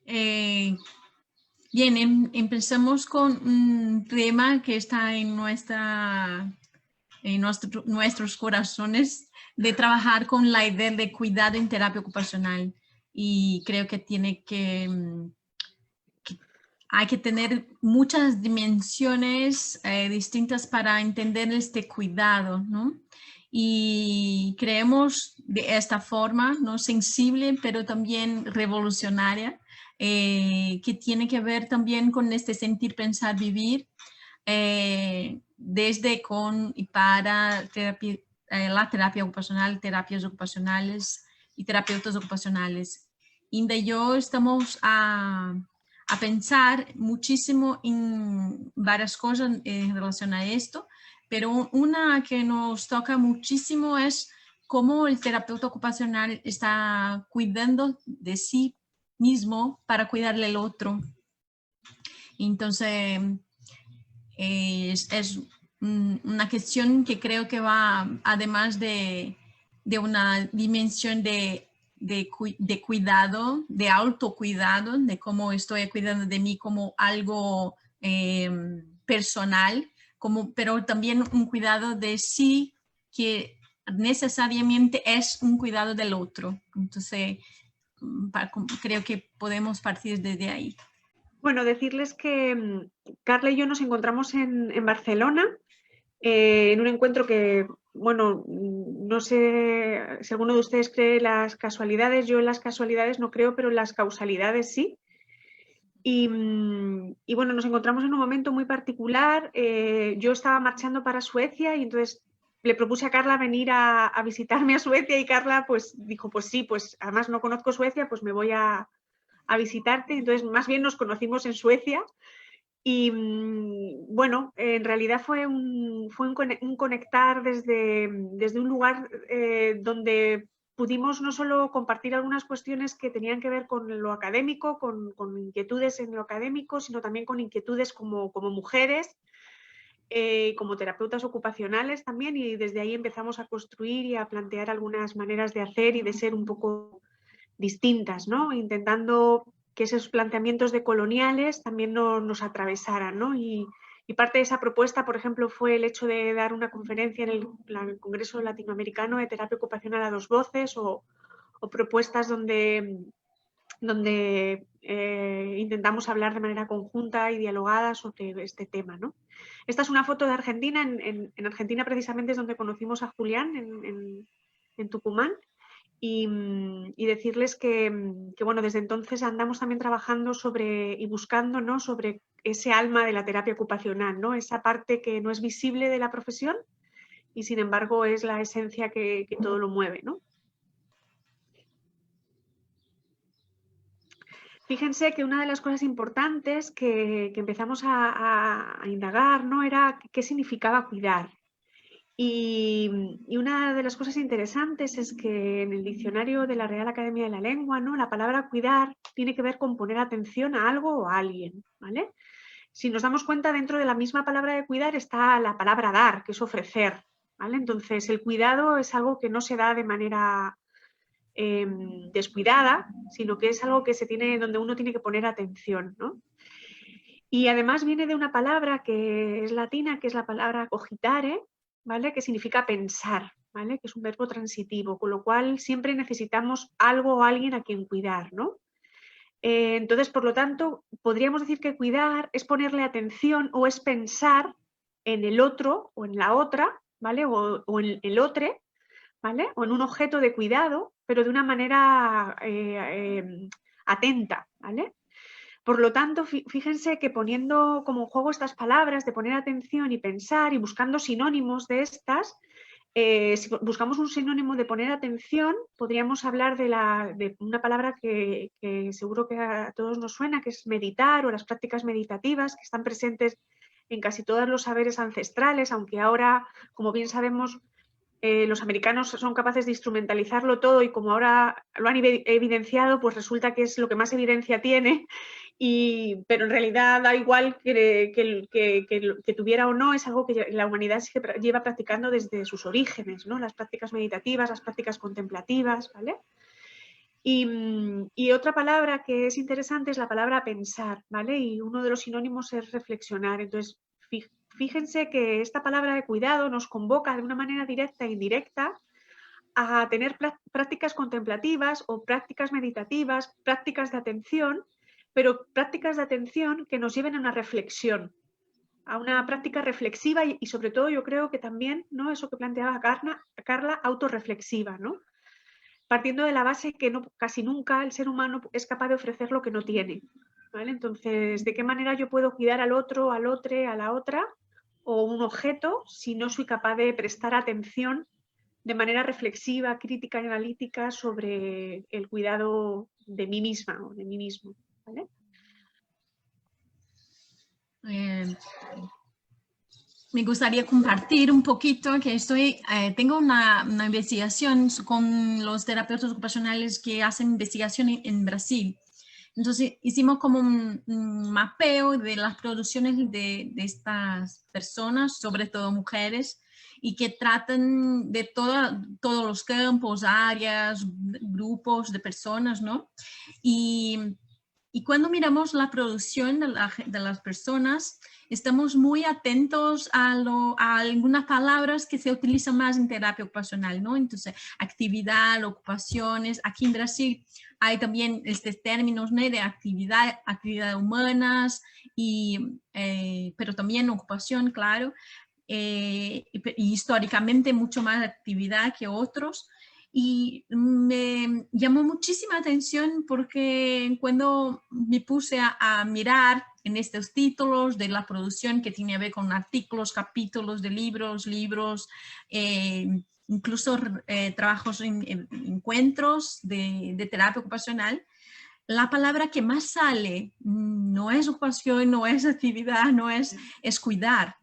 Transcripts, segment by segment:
Eh, Bien, empezamos con un tema que está en nuestros corazones, de trabajar con la idea de cuidado en terapia ocupacional. Y creo que hay que tener muchas dimensiones distintas para entender este cuidado, ¿no? Y creemos de esta forma, ¿no? Sensible, pero también revolucionaria, que tiene que ver también con este sentir, pensar, vivir, desde, con y para la terapia ocupacional, terapias ocupacionales y terapeutas ocupacionales. Inda y yo estamos a pensar muchísimo en varias cosas en relación a esto, pero una que nos toca muchísimo es cómo el terapeuta ocupacional está cuidando de sí mismo para cuidarle al otro. Entonces, es una cuestión que creo que va, además de una dimensión de cuidado, de autocuidado, de cómo estoy cuidando de mí como algo personal, pero también un cuidado de sí que necesariamente es un cuidado del otro. Entonces, creo que podemos partir desde ahí. Bueno, decirles que Carla y yo nos encontramos en Barcelona en un encuentro que, bueno, no sé si alguno de ustedes cree las casualidades. Yo en las casualidades no creo, pero en las causalidades sí. Y bueno, nos encontramos en un momento muy particular. Yo estaba marchando para Suecia y entonces le propuse a Carla venir a visitarme a Suecia y Carla pues dijo, pues sí, pues además no conozco Suecia, pues me voy a visitarte. Entonces más bien nos conocimos en Suecia y bueno, en realidad fue un conectar desde un lugar donde pudimos no solo compartir algunas cuestiones que tenían que ver con lo académico, con inquietudes en lo académico, sino también con inquietudes como mujeres, como terapeutas ocupacionales también, y desde ahí empezamos a construir y a plantear algunas maneras de hacer y de ser un poco distintas, ¿no? Intentando que esos planteamientos decoloniales también nos atravesaran, ¿no? Y parte de esa propuesta, por ejemplo, fue el hecho de dar una conferencia en el Congreso Latinoamericano de Terapia Ocupacional a dos voces, o propuestas donde intentamos hablar de manera conjunta y dialogada sobre este tema, ¿no? Esta es una foto de Argentina. En Argentina precisamente es donde conocimos a Julián, en Tucumán. Y decirles que, bueno, desde entonces andamos también trabajando sobre y buscando, ¿no?, sobre ese alma de la terapia ocupacional, ¿no?, esa parte que no es visible de la profesión y sin embargo es la esencia que todo lo mueve, ¿no? Fíjense que una de las cosas importantes que empezamos a indagar, ¿no?, era qué significaba cuidar. Y una de las cosas interesantes es que en el diccionario de la Real Academia de la Lengua, ¿no?, la palabra cuidar tiene que ver con poner atención a algo o a alguien, ¿vale? Si nos damos cuenta, dentro de la misma palabra de cuidar está la palabra dar, que es ofrecer, ¿vale? Entonces, el cuidado es algo que no se da de manera descuidada, sino que es algo que donde uno tiene que poner atención, ¿no? Y además viene de una palabra que es latina, que es la palabra cogitare, ¿vale?, que significa pensar, ¿vale?, que es un verbo transitivo, con lo cual siempre necesitamos algo o alguien a quien cuidar, ¿no? Entonces, por lo tanto, podríamos decir que cuidar es ponerle atención o es pensar en el otro o en la otra, ¿vale?, o en el otro, ¿vale?, o en un objeto de cuidado, pero de una manera atenta, ¿vale? Por lo tanto, fíjense que poniendo como en juego estas palabras de poner atención y pensar y buscando sinónimos de estas, si buscamos un sinónimo de poner atención, podríamos hablar de una palabra que seguro que a todos nos suena, que es meditar, o las prácticas meditativas, que están presentes en casi todos los saberes ancestrales, aunque ahora, como bien sabemos, los americanos son capaces de instrumentalizarlo todo y como ahora lo han evidenciado, pues resulta que es lo que más evidencia tiene, pero en realidad da igual que tuviera o no, es algo que la humanidad lleva practicando desde sus orígenes, ¿no?, las prácticas meditativas, las prácticas contemplativas, ¿vale? Y otra palabra que es interesante es la palabra pensar, ¿vale? Y uno de los sinónimos es reflexionar. Entonces, fíjense que esta palabra de cuidado nos convoca de una manera directa e indirecta a tener prácticas contemplativas o prácticas meditativas, prácticas de atención, pero prácticas de atención que nos lleven a una reflexión, a una práctica reflexiva y sobre todo yo creo que también, ¿no? Eso que planteaba Carla, autorreflexiva, ¿no? Partiendo de la base que casi nunca el ser humano es capaz de ofrecer lo que no tiene, ¿vale? Entonces, ¿de qué manera yo puedo cuidar al otro, al otro, a la otra o un objeto si no soy capaz de prestar atención de manera reflexiva, crítica y analítica sobre el cuidado de mí misma o de mí mismo, ¿vale? Me gustaría compartir un poquito que tengo una investigación con los terapeutas ocupacionales que hacen investigación en Brasil. Entonces hicimos como un mapeo de las producciones de estas personas, sobre todo mujeres, y que tratan de todos los campos, áreas, grupos de personas, ¿no? Y cuando miramos la producción de las personas, estamos muy atentos a algunas palabras que se utilizan más en terapia ocupacional, ¿no? Entonces, actividad, ocupaciones. Aquí en Brasil hay también estos términos, ¿no? De actividad humanas, pero también ocupación, claro. Y históricamente mucho más actividad que otros. Y me llamó muchísima atención porque cuando me puse a mirar en estos títulos de la producción que tiene que ver con artículos, capítulos de libros, incluso trabajos en encuentros de terapia ocupacional, la palabra que más sale no es ocupación, no es actividad, es cuidar.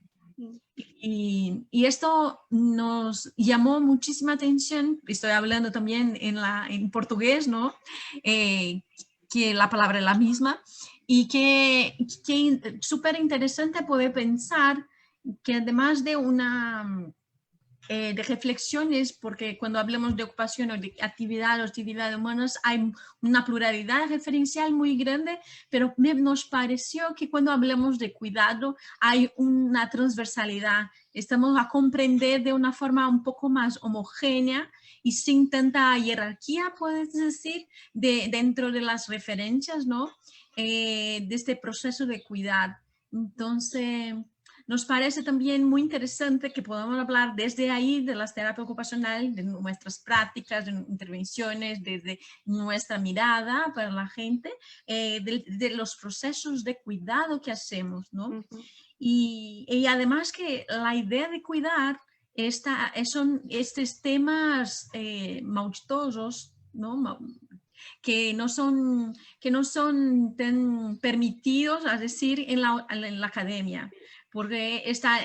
Y esto nos llamó muchísima atención, estoy hablando también en portugués, ¿no? Que la palabra es la misma, y que súper interesante poder pensar que además de de reflexiones, porque cuando hablamos de ocupación o de actividades humanas hay una pluralidad referencial muy grande, pero nos pareció que cuando hablamos de cuidado hay una transversalidad, estamos a comprender de una forma un poco más homogénea y sin tanta jerarquía, puedes decir, dentro de las referencias, ¿no? De este proceso de cuidar. Entonces, nos parece también muy interesante que podamos hablar desde ahí de las terapias ocupacionales, de nuestras prácticas, de intervenciones, desde nuestra mirada para la gente, de los procesos de cuidado que hacemos, ¿no? Uh-huh. Y además que la idea de cuidar son estos temas maustosos, ¿no? Que no son tan permitidos, es decir, en la academia, porque está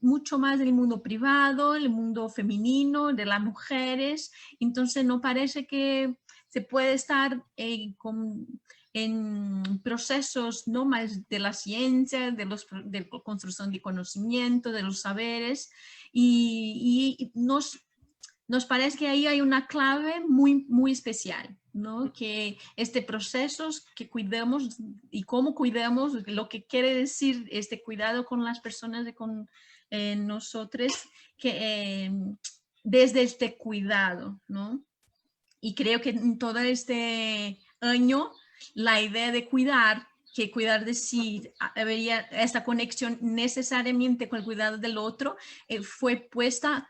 mucho más en el mundo privado, el mundo femenino, de las mujeres, entonces no parece que se puede estar en procesos no más de la ciencia, de la construcción de conocimiento, de los saberes, y nos parece que ahí hay una clave muy, muy especial, ¿no? Que procesos que cuidamos y cómo cuidamos, lo que quiere decir este cuidado con las personas y con nosotros, desde este cuidado, ¿no? Y creo que en todo este año la idea de cuidar, que cuidar de sí debería, esta conexión necesariamente con el cuidado del otro, fue puesta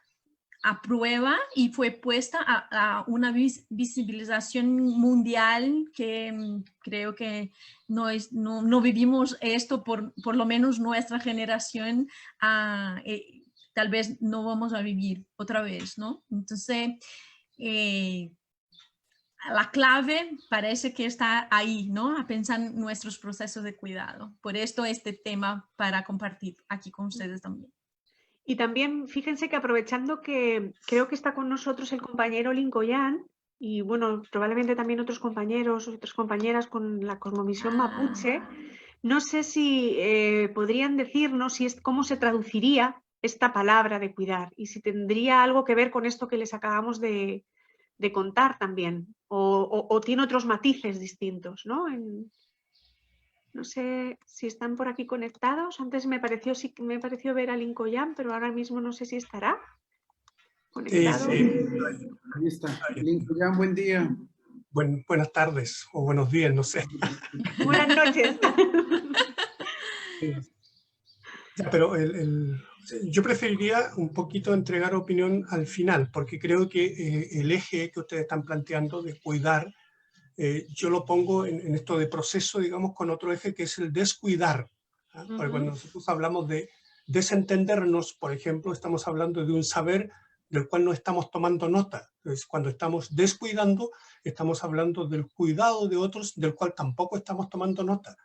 a prueba y fue puesta a una visibilización mundial que creo que no vivimos esto, por lo menos nuestra generación, tal vez no vamos a vivir otra vez, ¿no? Entonces, la clave parece que está ahí, ¿no? A pensar en nuestros procesos de cuidado. Por esto este tema para compartir aquí con ustedes también. Y también fíjense que aprovechando que creo que está con nosotros el compañero Lincoyan y bueno, probablemente también otros compañeros, otras compañeras con la cosmovisión mapuche, no sé si podrían decirnos cómo se traduciría esta palabra de cuidar y si tendría algo que ver con esto que les acabamos de de contar también, o tiene otros matices distintos, ¿no? No sé si están por aquí conectados. Antes me pareció ver a Lincoln, pero ahora mismo no sé si estará conectado. Sí, ahí está. Lincoln, buen día. Buenas tardes o buenos días, no sé. Buenas noches. Ya, pero yo preferiría un poquito entregar opinión al final, porque creo que el eje que ustedes están planteando de cuidar, yo lo pongo en esto de proceso, digamos, con otro eje que es el descuidar. ¿Ah? Porque cuando nosotros hablamos de desentendernos, por ejemplo, estamos hablando de un saber del cual no estamos tomando nota. Entonces, cuando estamos descuidando, estamos hablando del cuidado de otros del cual tampoco estamos tomando nota.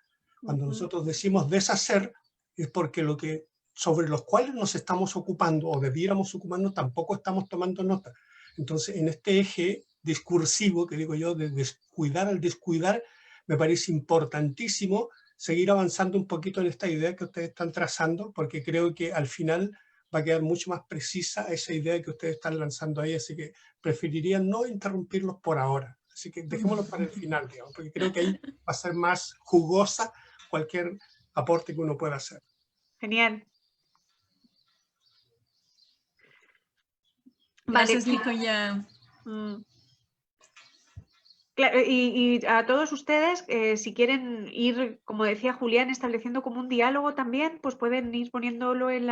Cuando nosotros decimos deshacer, es porque sobre los cuales nos estamos ocupando o debiéramos ocuparnos tampoco estamos tomando nota. Entonces, en este eje discursivo, que digo yo, de descuidar al descuidar, me parece importantísimo seguir avanzando un poquito en esta idea que ustedes están trazando, porque creo que al final va a quedar mucho más precisa esa idea que ustedes están lanzando ahí, así que preferiría no interrumpirlos por ahora. Así que dejémoslo para el final, digamos, porque creo que ahí va a ser más jugosa cualquier aporte que uno pueda hacer. Genial. Gracias, Vale. Lincoln. Claro, y a todos ustedes, si quieren ir, como decía Julián, estableciendo como un diálogo también, pues pueden ir poniéndolo en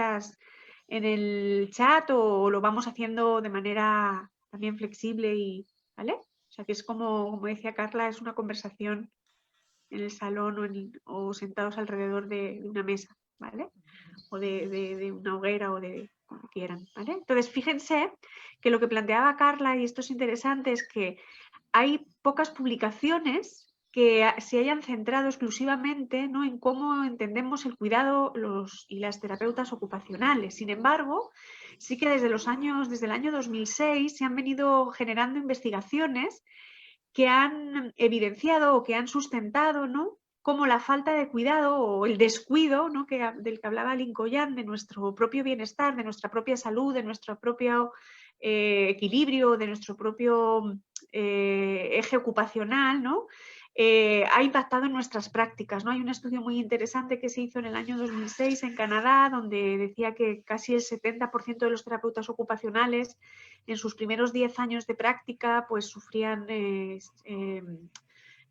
el chat o lo vamos haciendo de manera también flexible ¿vale? O sea que es como decía Carla, es una conversación en el salón o sentados alrededor de una mesa, ¿vale? O de una hoguera o de como quieran, ¿vale? Entonces, fíjense que lo que planteaba Carla, y esto es interesante, es que hay pocas publicaciones que se hayan centrado exclusivamente, ¿no?, en cómo entendemos el cuidado y las terapeutas ocupacionales. Sin embargo, sí que desde el año 2006 se han venido generando investigaciones que han evidenciado o que han sustentado, ¿no?, cómo la falta de cuidado o el descuido, ¿no?, del que hablaba Lincoln, de nuestro propio bienestar, de nuestra propia salud, de nuestro propio equilibrio, de nuestro propio eje ocupacional, ¿no?, ha impactado en nuestras prácticas, ¿no? Hay un estudio muy interesante que se hizo en el año 2006 en Canadá, donde decía que casi el 70% de los terapeutas ocupacionales en sus primeros 10 años de práctica pues sufrían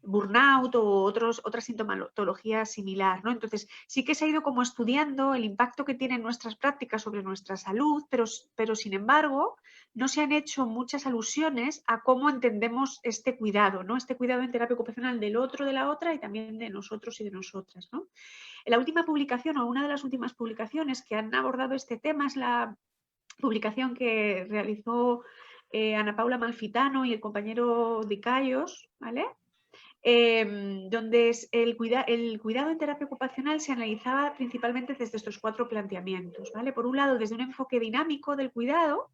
burnout o otra sintomatología similar, ¿no? Entonces, sí que se ha ido como estudiando el impacto que tienen nuestras prácticas sobre nuestra salud, pero sin embargo, no se han hecho muchas alusiones a cómo entendemos este cuidado, ¿no? Este cuidado en terapia ocupacional del otro, de la otra y también de nosotros y de nosotras, ¿no? En la última publicación o una de las últimas publicaciones que han abordado este tema es la publicación que realizó Ana Paula Malfitano y el compañero Dicayos, ¿vale? Donde el cuidado en terapia ocupacional se analizaba principalmente desde estos 4 planteamientos, ¿vale? Por un lado, desde un enfoque dinámico del cuidado,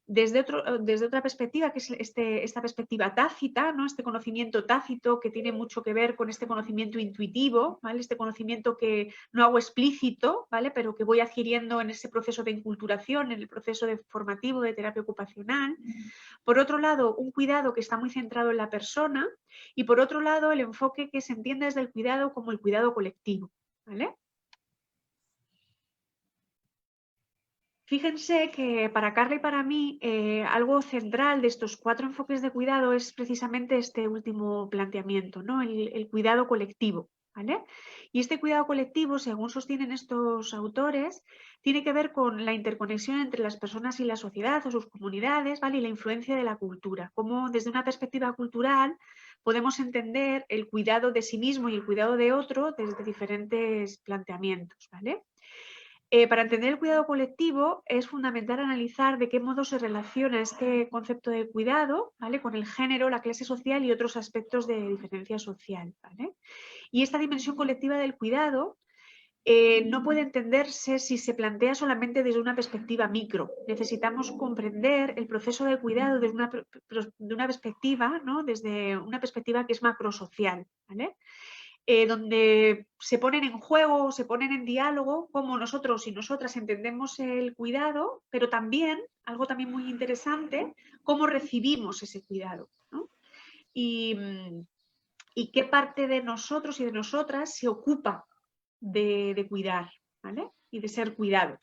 desde otra perspectiva, que es esta perspectiva tácita, ¿no? Este conocimiento tácito que tiene mucho que ver con este conocimiento intuitivo, ¿vale? Este conocimiento que no hago explícito, ¿vale? Pero que voy adquiriendo en ese proceso de inculturación, en el proceso formativo de terapia ocupacional. Por otro lado, un cuidado que está muy centrado en la persona y por otro lado, el enfoque que se entiende desde el cuidado como el cuidado colectivo, ¿vale? Fíjense que para Carla y para mí algo central de estos 4 enfoques de cuidado es precisamente este último planteamiento, ¿no? El cuidado colectivo, ¿vale? Y este cuidado colectivo, según sostienen estos autores, tiene que ver con la interconexión entre las personas y la sociedad o sus comunidades, ¿vale? Y la influencia de la cultura. Cómo desde una perspectiva cultural podemos entender el cuidado de sí mismo y el cuidado de otro desde diferentes planteamientos, ¿vale? Para entender el cuidado colectivo es fundamental analizar de qué modo se relaciona este concepto de cuidado, ¿vale?, con el género, la clase social y otros aspectos de diferencia social, ¿vale? Y esta dimensión colectiva del cuidado no puede entenderse si se plantea solamente desde una perspectiva micro. Necesitamos comprender el proceso de cuidado desde una perspectiva, ¿no?, desde una perspectiva que es macrosocial, ¿vale? donde se ponen en juego, se ponen en diálogo cómo nosotros y nosotras entendemos el cuidado, pero también, algo también muy interesante, cómo recibimos ese cuidado, ¿no? Y qué parte de nosotros y de nosotras se ocupa de cuidar, ¿vale? Y de ser cuidado.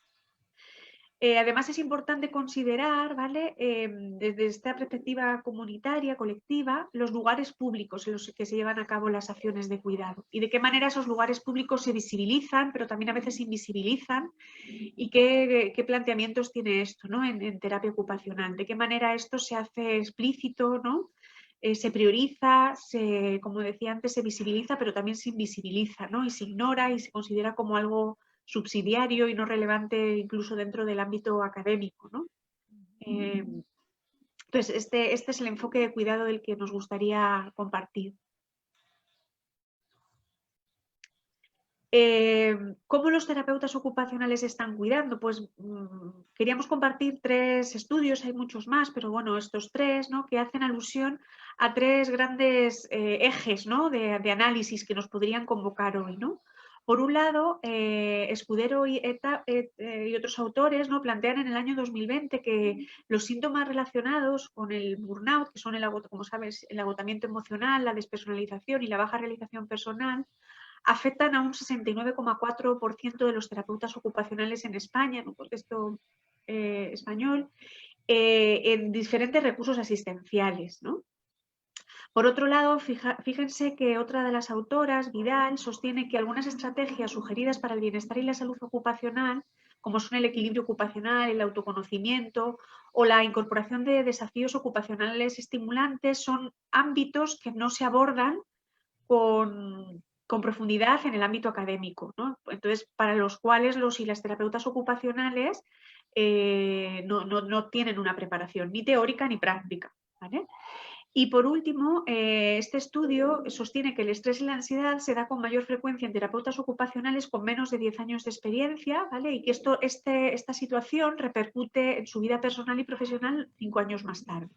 Además es importante considerar, ¿vale? Desde esta perspectiva comunitaria, colectiva, los lugares públicos en los que se llevan a cabo las acciones de cuidado y de qué manera esos lugares públicos se visibilizan, pero también a veces se invisibilizan, y qué planteamientos tiene esto, ¿no? en terapia ocupacional, de qué manera esto se hace explícito, ¿no? Se prioriza, como decía antes, se visibiliza, pero también se invisibiliza, ¿no? Y se ignora y se considera como algo subsidiario y no relevante incluso dentro del ámbito académico, ¿no? Entonces, este es el enfoque de cuidado del que nos gustaría compartir. ¿Cómo los terapeutas ocupacionales están cuidando? Pues queríamos compartir 3 estudios, hay muchos más, pero bueno, estos 3, ¿no? Que hacen alusión a 3 grandes ejes, ¿no? de análisis que nos podrían convocar hoy, ¿no? Por un lado, Escudero y otros autores, ¿no? Plantean en el año 2020 que los síntomas relacionados con el burnout, que son, como sabes, el agotamiento emocional, la despersonalización y la baja realización personal, afectan a un 69,4% de los terapeutas ocupacionales en España, en un contexto español, en diferentes recursos asistenciales, ¿no? Por otro lado, fíjense que otra de las autoras, Vidal, sostiene que algunas estrategias sugeridas para el bienestar y la salud ocupacional, como son el equilibrio ocupacional, el autoconocimiento o la incorporación de desafíos ocupacionales estimulantes, son ámbitos que no se abordan con profundidad en el ámbito académico, ¿no? Entonces, para los cuales los y las terapeutas ocupacionales no tienen una preparación ni teórica ni práctica, ¿vale? Y por último, este estudio sostiene que el estrés y la ansiedad se da con mayor frecuencia en terapeutas ocupacionales con menos de 10 años de experiencia, ¿vale? Y que esta situación repercute en su vida personal y profesional 5 años más tarde.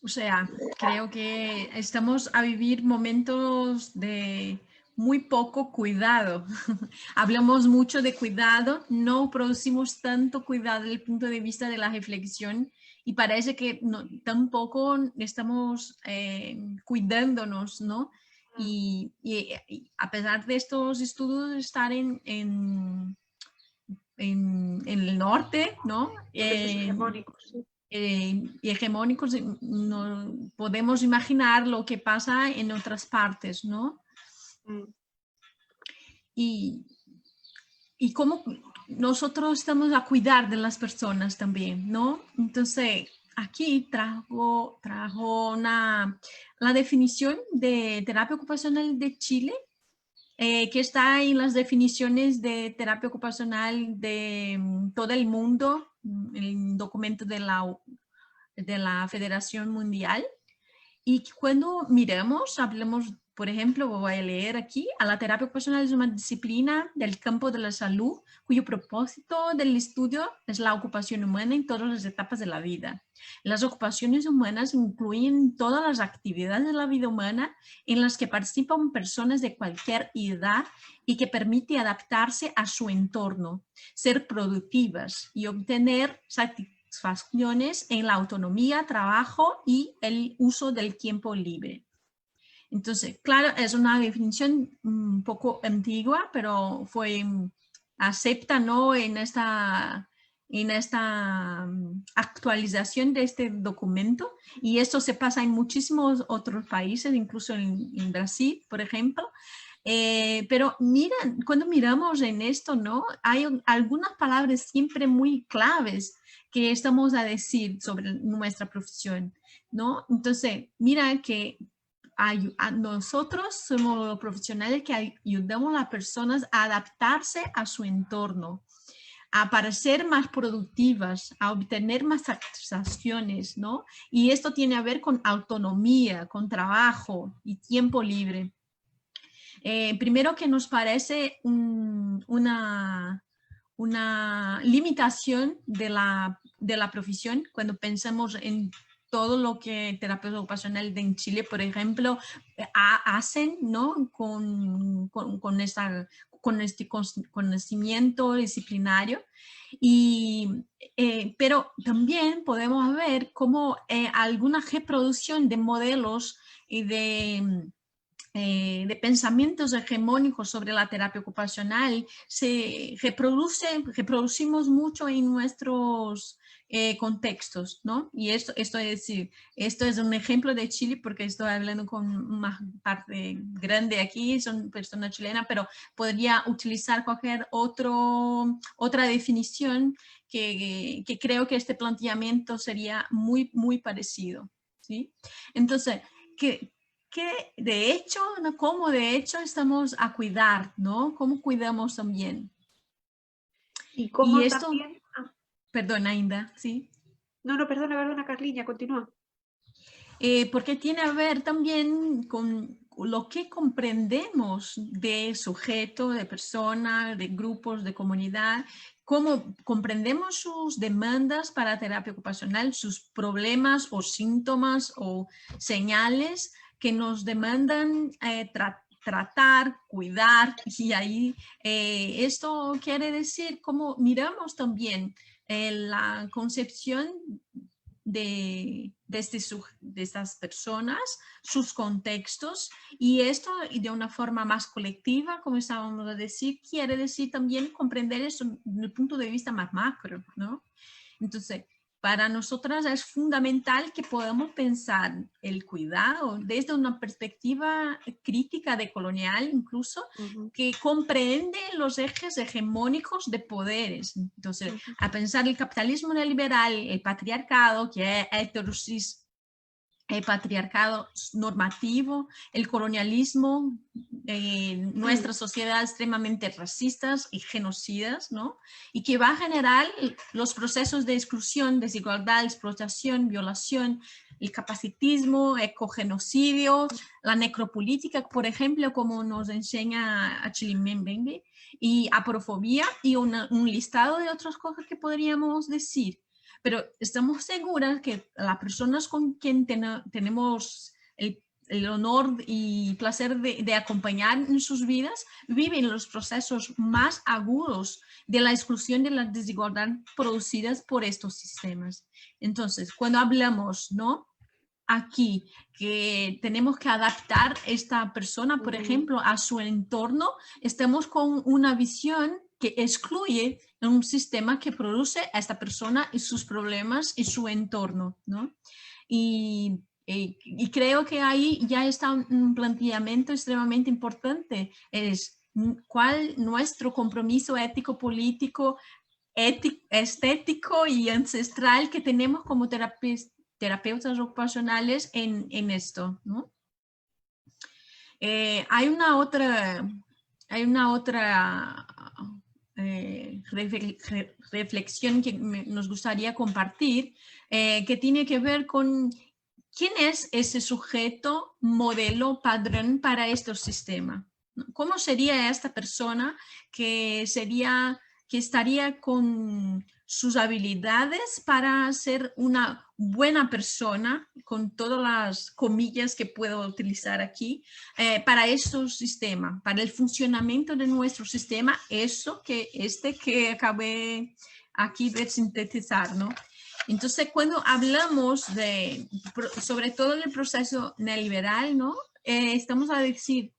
O sea, creo que estamos a vivir momentos de muy poco cuidado. Hablamos mucho de cuidado, no producimos tanto cuidado desde el punto de vista de la reflexión y parece que tampoco estamos cuidándonos, ¿no? Y a pesar de estos estudios estar en el norte, ¿no? Hegemónicos, sí. Y hegemónicos, no podemos imaginar lo que pasa en otras partes, ¿no? Y cómo nosotros estamos a cuidar de las personas también, ¿no? Entonces, aquí trajo la definición de terapia ocupacional de Chile, que está en las definiciones de terapia ocupacional de todo el mundo, el documento de la Federación Mundial. Y cuando miramos, hablamos, por ejemplo, voy a leer aquí, a la terapia ocupacional es una disciplina del campo de la salud cuyo propósito del estudio es la ocupación humana en todas las etapas de la vida. Las ocupaciones humanas incluyen todas las actividades de la vida humana en las que participan personas de cualquier edad y que permite adaptarse a su entorno, ser productivas y obtener satisfacciones en la autonomía, trabajo y el uso del tiempo libre. Entonces, claro, es una definición un poco antigua, pero fue acepta, ¿no? en esta actualización de este documento, y esto se pasa en muchísimos otros países, incluso en Brasil, por ejemplo. Pero mira, cuando miramos en esto, ¿no? Hay algunas palabras siempre muy claves que estamos a decir sobre nuestra profesión, ¿no? Entonces, mira que nosotros somos los profesionales que ayudamos a las personas a adaptarse a su entorno, para ser más productivas, a obtener más satisfacciones, ¿no? Y esto tiene a ver con autonomía, con trabajo y tiempo libre. Primero que nos parece una limitación de la profesión cuando pensamos en todo lo que terapeutas ocupacionales en Chile, por ejemplo, hacen, ¿no? Con este conocimiento disciplinario. Pero también podemos ver cómo alguna reproducción de modelos y de pensamientos hegemónicos sobre la terapia ocupacional se reproducimos mucho en nuestros contextos, ¿no? Y esto es decir, esto es un ejemplo de Chile porque estoy hablando con una parte grande aquí, son personas chilenas, pero podría utilizar cualquier otra definición que creo que este planteamiento sería muy parecido, ¿sí? Entonces, que de hecho, ¿no? Cómo de hecho estamos a cuidar, ¿no? Cómo cuidamos también. Y cómo esto, también... perdona, Inda, ¿sí? No, perdona, Carliña, continúa. Porque tiene a ver también con lo que comprendemos de sujeto, de persona, de grupos, de comunidad, cómo comprendemos sus demandas para terapia ocupacional, sus problemas o síntomas o señales que nos demandan tratar, cuidar, y ahí esto quiere decir cómo miramos también la concepción de estas personas, sus contextos, y esto de una forma más colectiva, como estábamos a decir, quiere decir también comprender eso desde el punto de vista más macro, ¿no? Entonces, para nosotras es fundamental que podamos pensar el cuidado desde una perspectiva crítica decolonial incluso, que comprende los ejes hegemónicos de poderes. Entonces, a pensar el capitalismo neoliberal, el patriarcado, que es heterosis, el patriarcado normativo, el colonialismo, nuestra sociedad extremadamente racistas y genocidas, ¿no? Y que va a generar los procesos de exclusión, desigualdad, explotación, violación, el capacitismo, ecogenocidio, la necropolítica, por ejemplo, como nos enseña Achille Mbembe, y aporofobia y un listado de otras cosas que podríamos decir. Pero estamos seguras que las personas con quien tenemos el honor y placer de acompañar en sus vidas viven los procesos más agudos de la exclusión de la desigualdad producidas por estos sistemas. Entonces, cuando hablamos, ¿no? Aquí que tenemos que adaptar esta persona, por ejemplo, a su entorno, estamos con una visión que excluye un sistema que produce a esta persona y sus problemas y su entorno, ¿no? Y creo que ahí ya está un planteamiento extremadamente importante, es cuál nuestro compromiso ético-político, estético y ancestral que tenemos como terapeutas ocupacionales en esto, ¿no? Hay una otra reflexión que nos gustaría compartir, que tiene que ver con quién es ese sujeto, modelo, padrón para estos sistemas. ¿Cómo sería esta persona que estaría con sus habilidades para ser una buena persona, con todas las comillas que puedo utilizar aquí, para estos sistemas, para el funcionamiento de nuestro sistema, que acabé aquí de sintetizar, ¿no? Entonces, cuando hablamos sobre todo el proceso neoliberal, ¿no? Estamos a decir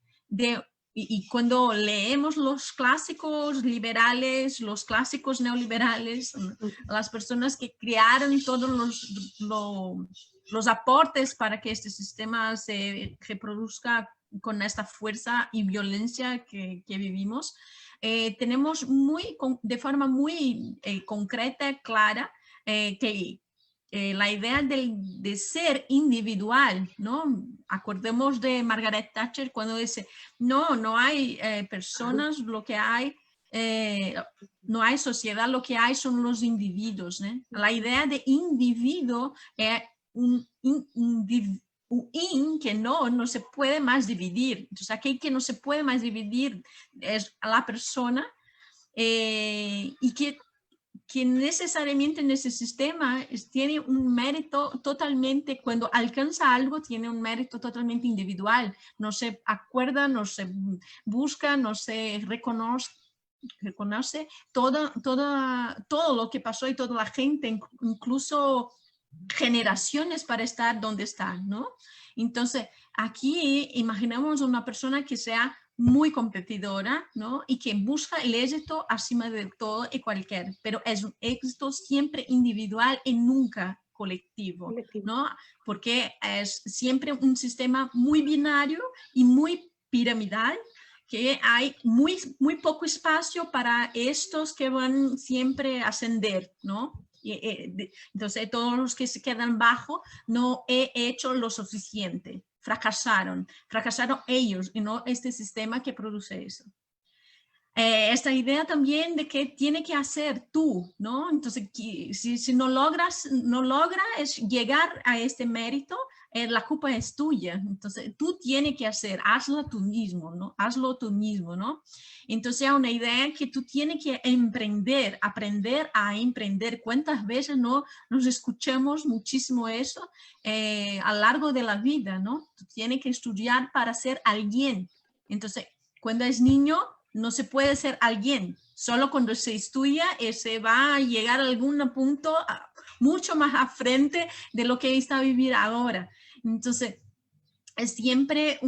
y cuando leemos los clásicos liberales, los clásicos neoliberales, las personas que crearon todos los aportes para que este sistema se reproduzca con esta fuerza y violencia que vivimos, tenemos de forma muy concreta, clara, que la idea de ser individual, ¿no? Acordemos de Margaret Thatcher cuando dice, no hay personas, lo que hay, no hay sociedad, lo que hay son los individuos, ¿eh? La idea de individuo es un que no se puede más dividir. Entonces, aquel que no se puede más dividir es a la persona, y que que necesariamente en ese sistema tiene un mérito totalmente, cuando alcanza algo, tiene un mérito totalmente individual. No se acuerda, no se busca, no se reconoce todo lo que pasó y toda la gente, incluso generaciones para estar donde están, ¿no? Entonces, aquí imaginemos una persona que sea muy competidora, ¿no? Y que busca el éxito encima de todo y cualquier, pero es un éxito siempre individual y nunca colectivo, ¿no? Porque es siempre un sistema muy binario y muy piramidal, que hay muy poco espacio para estos que van siempre a ascender, ¿no? Entonces, todos los que se quedan bajo, no he hecho lo suficiente. Fracasaron ellos y no este sistema que produce eso. Esta idea también de que tiene que hacer tú, ¿no? Entonces, si no logras llegar a este mérito, la culpa es tuya. Entonces, tú tienes que hacer, hazlo tú mismo, ¿no? Hazlo tú mismo, ¿no? Entonces, es una idea que tú tienes que emprender, aprender a emprender. ¿Cuántas veces no nos escuchamos muchísimo eso a lo largo de la vida, ¿no? Tú tienes que estudiar para ser alguien. Entonces, cuando es niño, no se puede ser alguien. Solo cuando se estudia se va a llegar a algún punto mucho más a frente de lo que está a vivir ahora. Entonces, es siempre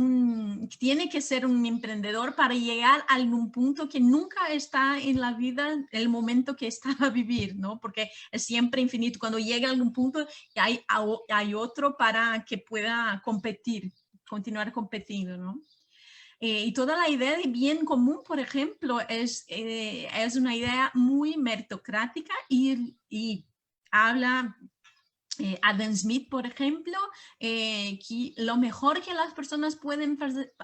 tiene que ser un emprendedor para llegar a algún punto que nunca está en la vida, el momento que está a vivir, ¿no? Porque es siempre infinito. Cuando llega a algún punto, hay otro para que pueda competir, continuar competiendo, ¿no? Y toda la idea de bien común, por ejemplo, es una idea muy meritocrática y habla Adam Smith, por ejemplo, que lo mejor que las personas pueden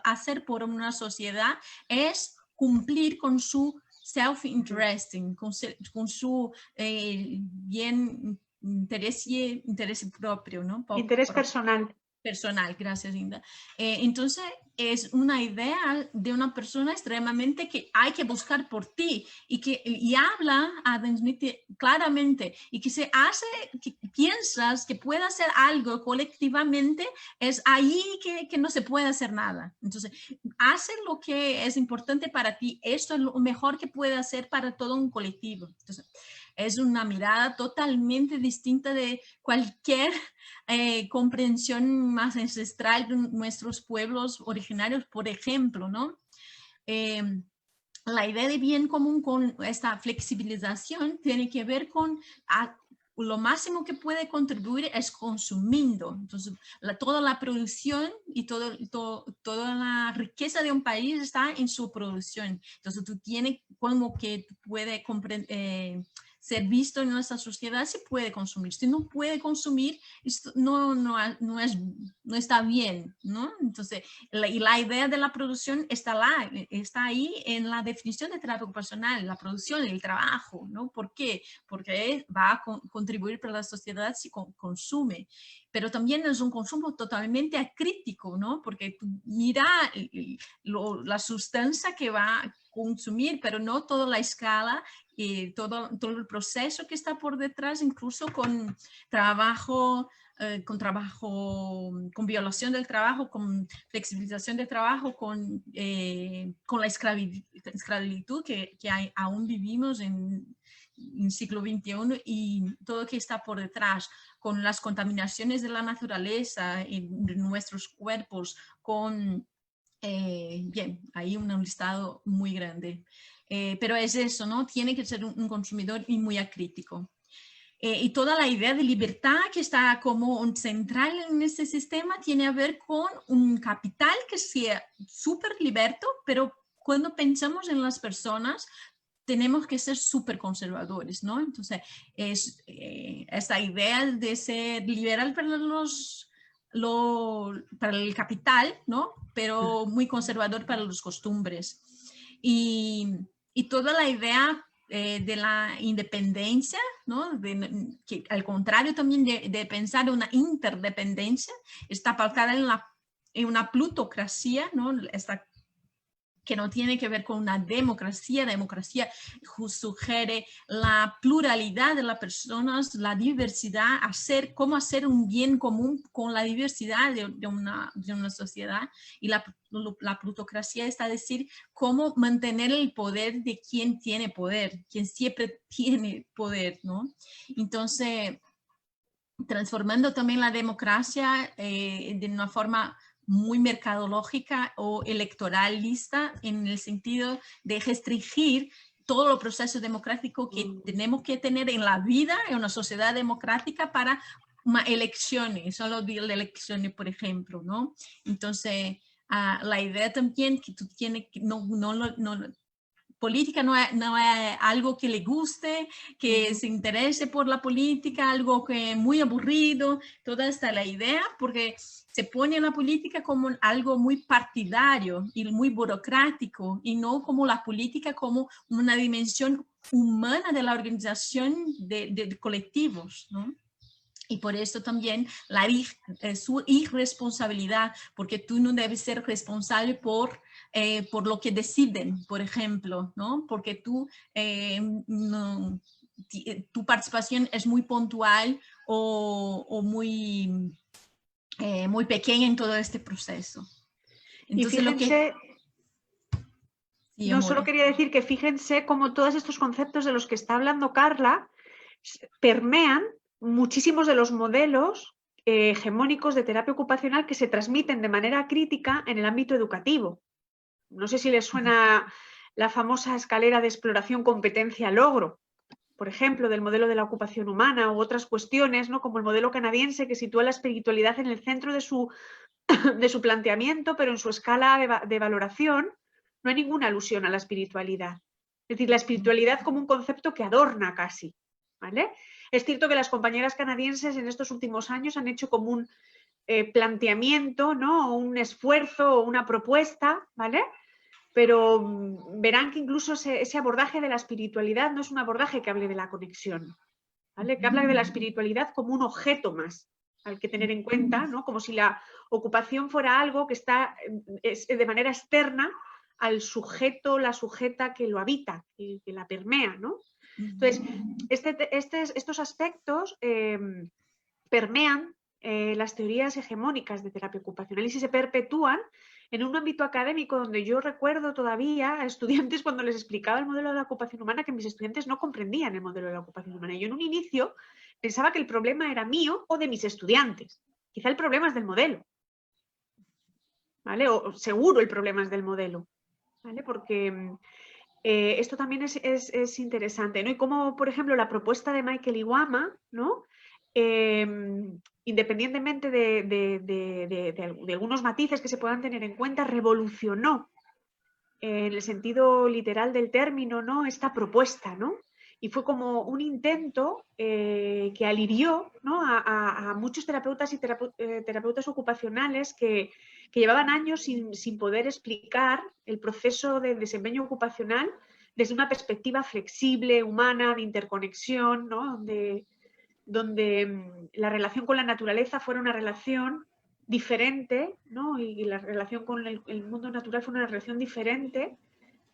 hacer por una sociedad es cumplir con su self-interesting, con su bien interés propio, ¿no? Interés personal. Personal, gracias, Linda. Entonces, es una idea de una persona extremadamente que hay que buscar por ti y habla Adam Smith claramente y que se hace, que piensas que puede hacer algo colectivamente, es ahí que no se puede hacer nada. Entonces, hace lo que es importante para ti. Esto es lo mejor que puede hacer para todo un colectivo. Entonces, es una mirada totalmente distinta de cualquier comprensión más ancestral de nuestros pueblos originarios, por ejemplo, ¿no? La idea de bien común con esta flexibilización tiene que ver con lo máximo que puede contribuir es consumiendo. Entonces, toda la producción y toda la riqueza de un país está en su producción. Entonces, tú tienes como que puede comprender ser visto en nuestra sociedad, se puede consumir. Si no puede consumir, esto no está bien, ¿no? Entonces, la idea de la producción está ahí en la definición de terapia ocupacional, la producción, el trabajo, ¿no? ¿Por qué? Porque va a contribuir para la sociedad si consume. Pero también es un consumo totalmente acrítico, ¿no? Porque mira la sustancia que va a consumir, pero no toda la escala y todo el proceso que está por detrás, incluso con trabajo, con violación del trabajo, con flexibilización del trabajo, con la esclavitud que aún vivimos en el siglo XXI y todo lo que está por detrás, con las contaminaciones de la naturaleza, de nuestros cuerpos, con... bien, hay un listado muy grande. Pero es eso, ¿no? Tiene que ser un consumidor y muy acrítico. Y toda la idea de libertad que está como un central en este sistema tiene a ver con un capital que sea súper liberto, pero cuando pensamos en las personas, tenemos que ser súper conservadores, ¿no? Entonces, esta idea de ser liberal para el capital, ¿no? Pero muy conservador para las costumbres. Y toda la idea de la independencia, ¿no? Que al contrario también de pensar en una interdependencia, está pautada en una plutocracia, ¿no? que no tiene que ver con una democracia. Democracia sugiere la pluralidad de las personas, la diversidad, cómo hacer un bien común con la diversidad de una sociedad. Y la plutocracia está a decir cómo mantener el poder de quien tiene poder, quien siempre tiene poder, ¿no? Entonces, transformando también la democracia de una forma muy mercadológica o electoralista, en el sentido de restringir todo el proceso democrático que tenemos que tener en la vida, en una sociedad democrática, para elecciones, solo de elecciones, por ejemplo, ¿no? Entonces, la idea también que tú tienes que política no es algo que le guste, que se interese por la política, algo que es muy aburrido. Toda esta es la idea, porque se pone la política como algo muy partidario y muy burocrático, y no como la política como una dimensión humana de la organización de colectivos, ¿no? Y por eso también su irresponsabilidad, porque tú no debes ser responsable por lo que deciden, por ejemplo, ¿no? Porque tu participación es muy puntual o muy pequeña en todo este proceso. Entonces, y fíjense, no solo quería decir que fíjense cómo todos estos conceptos de los que está hablando Carla permean muchísimos de los modelos hegemónicos de terapia ocupacional que se transmiten de manera crítica en el ámbito educativo. No sé si les suena la famosa escalera de exploración, competencia, logro, por ejemplo, del modelo de la ocupación humana, u otras cuestiones, ¿no? Como el modelo canadiense, que sitúa la espiritualidad en el centro de su planteamiento, pero en su escala de valoración no hay ninguna alusión a la espiritualidad. Es decir, la espiritualidad como un concepto que adorna casi, ¿vale? Es cierto que las compañeras canadienses en estos últimos años han hecho como un planteamiento, ¿no? O un esfuerzo o una propuesta, ¿vale? Pero verán que incluso ese abordaje de la espiritualidad no es un abordaje que hable de la conexión, ¿vale? Que habla de la espiritualidad como un objeto más al que tener en cuenta, ¿no? Como si la ocupación fuera algo que está de manera externa al sujeto, la sujeta que lo habita, que la permea, ¿no? Entonces, estos aspectos permean las teorías hegemónicas de terapia ocupacional y si se perpetúan en un ámbito académico donde yo recuerdo todavía a estudiantes cuando les explicaba el modelo de la ocupación humana que mis estudiantes no comprendían el modelo de la ocupación humana. Y yo en un inicio pensaba que el problema era mío o de mis estudiantes. Quizá el problema es del modelo, ¿vale? O seguro el problema es del modelo, ¿vale? Porque esto también es interesante, ¿no? Y como, por ejemplo, la propuesta de Michael Iwama, ¿no? Independientemente de algunos matices que se puedan tener en cuenta, revolucionó en el sentido literal del término, ¿no? Esta propuesta, ¿no? Y fue como un intento que alivió, ¿no? a muchos terapeutas y terapeutas ocupacionales que llevaban años sin poder explicar el proceso de desempeño ocupacional desde una perspectiva flexible, humana, de interconexión, ¿no? Donde la relación con la naturaleza fuera una relación diferente, ¿no? Y la relación con el mundo natural fue una relación diferente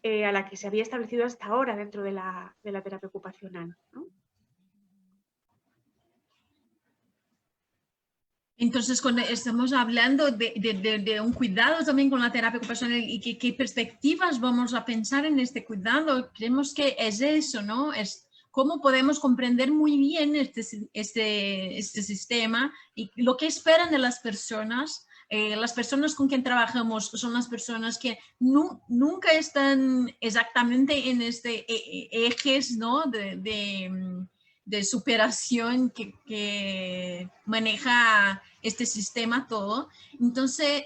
a la que se había establecido hasta ahora dentro de la terapia ocupacional, ¿no? Entonces, cuando estamos hablando de un cuidado también con la terapia ocupacional y qué perspectivas vamos a pensar en este cuidado, creemos que es eso, ¿no? Es cómo podemos comprender muy bien este sistema y lo que esperan de las personas. Las personas con quien trabajamos son las personas que nunca están exactamente en ejes, ¿no? de superación que maneja este sistema todo. Entonces,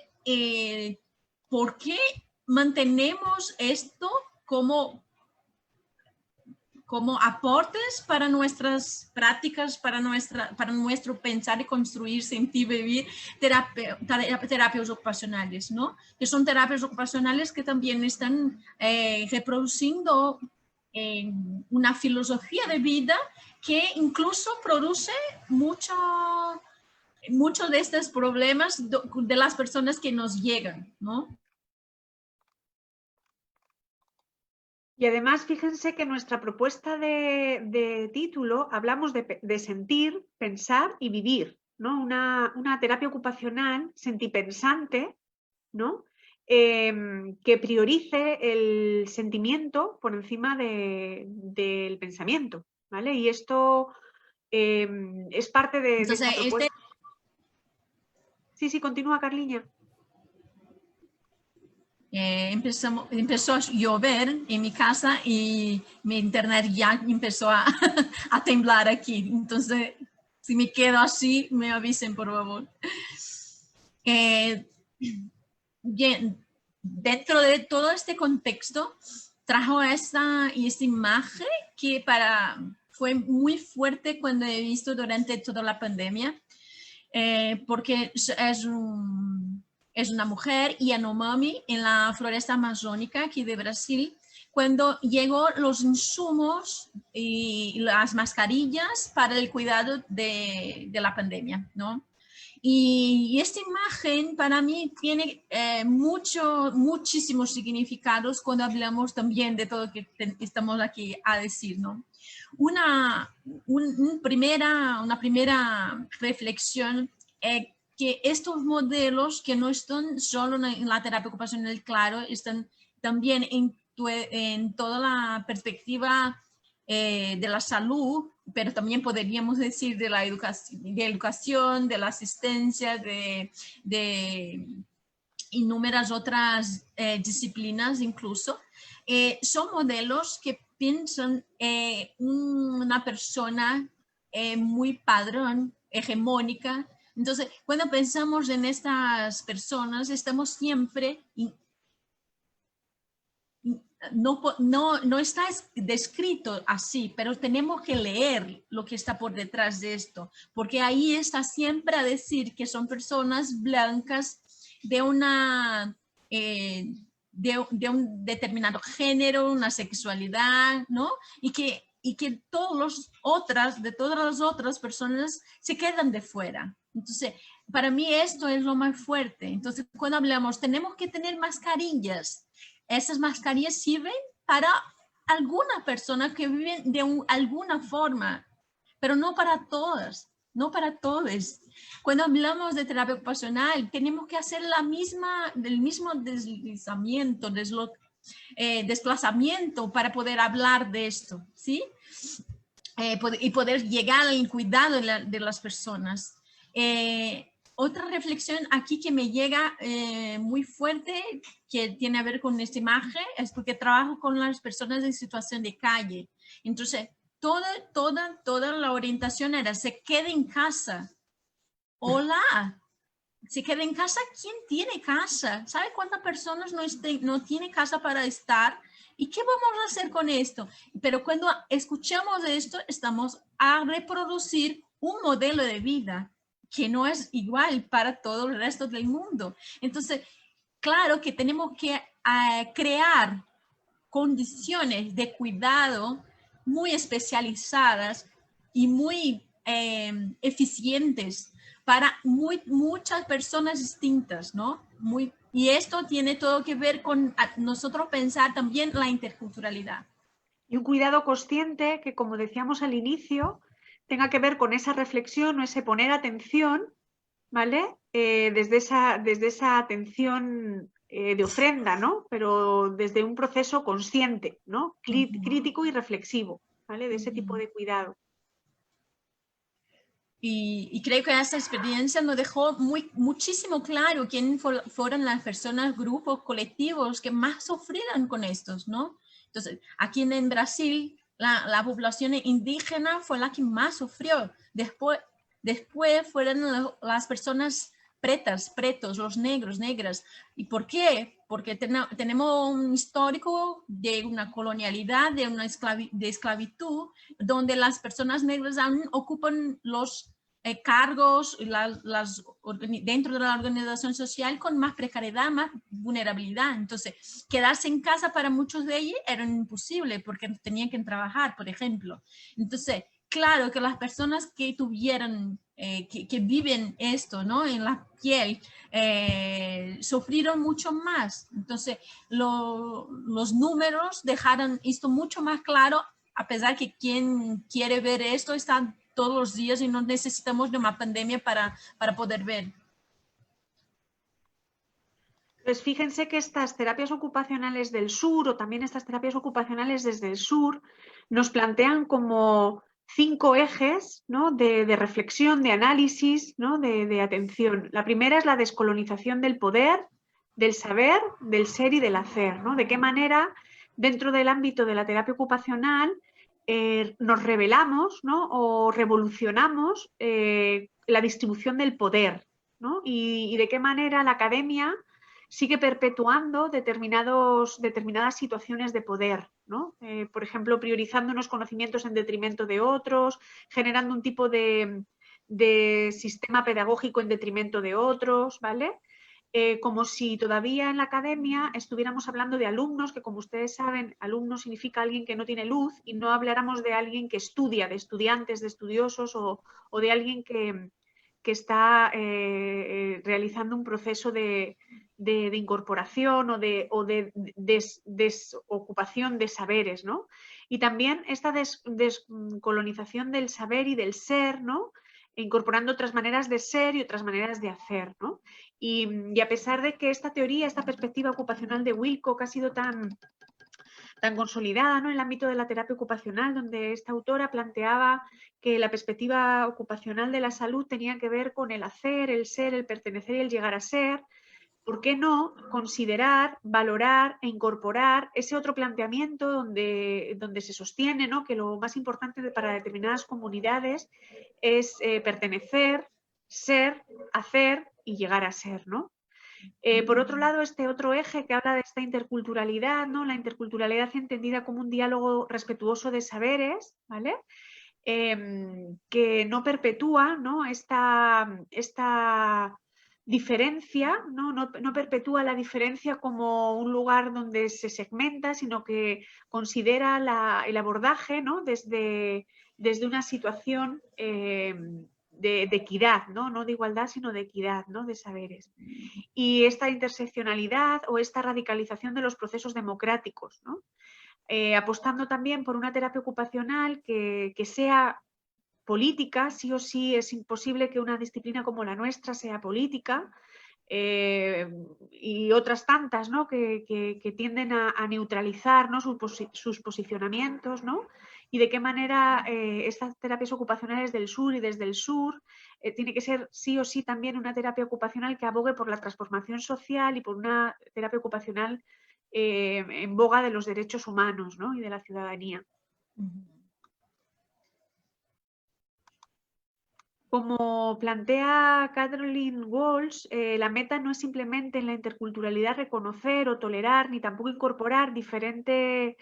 ¿por qué mantenemos esto como aportes para nuestras prácticas, para nuestro pensar y construir, sentir, vivir terapias ocupacionales, ¿no? Que son terapias ocupacionales que también están reproduciendo una filosofía de vida que incluso produce muchos de estos problemas de las personas que nos llegan, ¿no? Y además, fíjense que nuestra propuesta de título hablamos de sentir, pensar y vivir, ¿no? Una terapia ocupacional sentipensante, ¿no? Que priorice el sentimiento por encima del pensamiento, ¿vale? Y esto es parte de Entonces, esta propuesta. Sí, continúa, Carliña. Empezó a llover en mi casa y mi internet ya empezó a, a temblar aquí. Entonces, si me quedo así, me avisen, por favor. Bien, dentro de todo este contexto, trajo esta imagen que fue muy fuerte cuando he visto durante toda la pandemia, porque es una mujer Yanomami en la floresta amazónica aquí de Brasil, cuando llegó los insumos y las mascarillas para el cuidado de la pandemia, ¿no? Y esta imagen para mí tiene muchísimos significados cuando hablamos también de todo lo que estamos aquí a decir, ¿no? Una primera reflexión es que estos modelos que no están solo en la terapia ocupacional, claro, están también en toda la perspectiva de la salud, pero también podríamos decir de la educación, de la asistencia, de innumerables otras disciplinas incluso. Son modelos que piensan una persona muy padrón, hegemónica. Entonces, cuando pensamos en estas personas, estamos siempre... No está descrito así, pero tenemos que leer lo que está por detrás de esto, porque ahí está siempre a decir que son personas blancas de un determinado género, una sexualidad, ¿no? Y que todas las otras personas se quedan de fuera. Entonces, para mí esto es lo más fuerte. Entonces, cuando hablamos, tenemos que tener mascarillas. Esas mascarillas sirven para algunas personas que viven de alguna forma, pero no para todas, no para todos. Cuando hablamos de terapia ocupacional, tenemos que hacer el mismo deslizamiento, desplazamiento para poder hablar de esto, ¿sí? Y poder llegar al cuidado de las personas. Otra reflexión aquí que me llega muy fuerte, que tiene a ver con esta imagen, es porque trabajo con las personas en situación de calle. Entonces, toda la orientación era, se quede en casa. Hola, se quede en casa, ¿quién tiene casa? ¿Sabe cuántas personas no tienen casa para estar? ¿Y qué vamos a hacer con esto? Pero cuando escuchamos esto, estamos a reproducir un modelo de vida que no es igual para todo el resto del mundo. Entonces, claro que tenemos que crear condiciones de cuidado muy especializadas y muy eficientes para muchas personas distintas, ¿no? Y esto tiene todo que ver con nosotros pensar también la interculturalidad. Y un cuidado consciente que, como decíamos al inicio, tenga que ver con esa reflexión o ese poner atención, ¿vale? Desde esa atención de ofrenda, ¿no? Pero desde un proceso consciente, ¿no? Crítico y reflexivo, ¿vale? De ese tipo de cuidado. Y creo que esa experiencia nos dejó muchísimo claro quiénes fueron las personas, grupos, colectivos que más sufrieron con estos, ¿no? Entonces, aquí en Brasil, la población indígena fue la que más sufrió. Después fueron las personas pretos, los negros, negras. ¿Y por qué? Porque tenemos un histórico de una colonialidad, de esclavitud, donde las personas negras aún ocupan los cargos dentro de la organización social con más precariedad, más vulnerabilidad. Entonces, quedarse en casa para muchos de ellos era imposible porque tenían que trabajar, por ejemplo. Entonces, claro que las personas que tuvieran que viven esto, ¿no? En la piel, sufrieron mucho más. Entonces, los números dejaron esto mucho más claro, a pesar que quien quiere ver esto está todos los días y no necesitamos de una pandemia para poder ver. Pues fíjense que estas terapias ocupacionales del sur, o también estas terapias ocupacionales desde el sur, nos plantean como 5 ejes, ¿no?, de reflexión, de análisis, ¿no?, de atención. La primera es la descolonización del poder, del saber, del ser y del hacer, ¿no? De qué manera, dentro del ámbito de la terapia ocupacional, nos revelamos, ¿no?, o revolucionamos la distribución del poder, ¿no? Y de qué manera la academia sigue perpetuando determinadas situaciones de poder, ¿no? Por ejemplo, priorizando unos conocimientos en detrimento de otros, generando un tipo de sistema pedagógico en detrimento de otros, ¿vale? Como si todavía en la academia estuviéramos hablando de alumnos, que como ustedes saben, alumno significa alguien que no tiene luz, y no habláramos de alguien que estudia, de estudiantes, de estudiosos, o de alguien que está realizando un proceso de incorporación o de desocupación de saberes, ¿no? Y también esta descolonización del saber y del ser, ¿no?, incorporando otras maneras de ser y otras maneras de hacer, ¿no? Y a pesar de que esta teoría, esta perspectiva ocupacional de Wilcock ha sido tan consolidada, ¿no?, en el ámbito de la terapia ocupacional, donde esta autora planteaba que la perspectiva ocupacional de la salud tenía que ver con el hacer, el ser, el pertenecer y el llegar a ser, ¿por qué no considerar, valorar e incorporar ese otro planteamiento donde se sostiene, ¿no?, que lo más importante para determinadas comunidades es pertenecer, ser, hacer y llegar a ser, ¿no? Por otro lado, este otro eje que habla de esta interculturalidad, ¿no?, la interculturalidad entendida como un diálogo respetuoso de saberes, ¿vale?, que no perpetúa, ¿no?, esta diferencia, no perpetúa la diferencia como un lugar donde se segmenta, sino que considera el abordaje, ¿no?, desde una situación de equidad, ¿no?, de igualdad, sino de equidad, ¿no?, de saberes. Y esta interseccionalidad o esta radicalización de los procesos democráticos, ¿no?, apostando también por una terapia ocupacional que sea política. Sí o sí es imposible que una disciplina como la nuestra sea política, y otras tantas, ¿no?, que tienden a neutralizar, ¿no?, sus posicionamientos, ¿no? Y de qué manera estas terapias ocupacionales del sur y desde el sur tiene que ser sí o sí también una terapia ocupacional que abogue por la transformación social y por una terapia ocupacional en boga de los derechos humanos, ¿no?, y de la ciudadanía. Como plantea Caroline Walsh, la meta no es simplemente en la interculturalidad reconocer o tolerar, ni tampoco incorporar lo diferente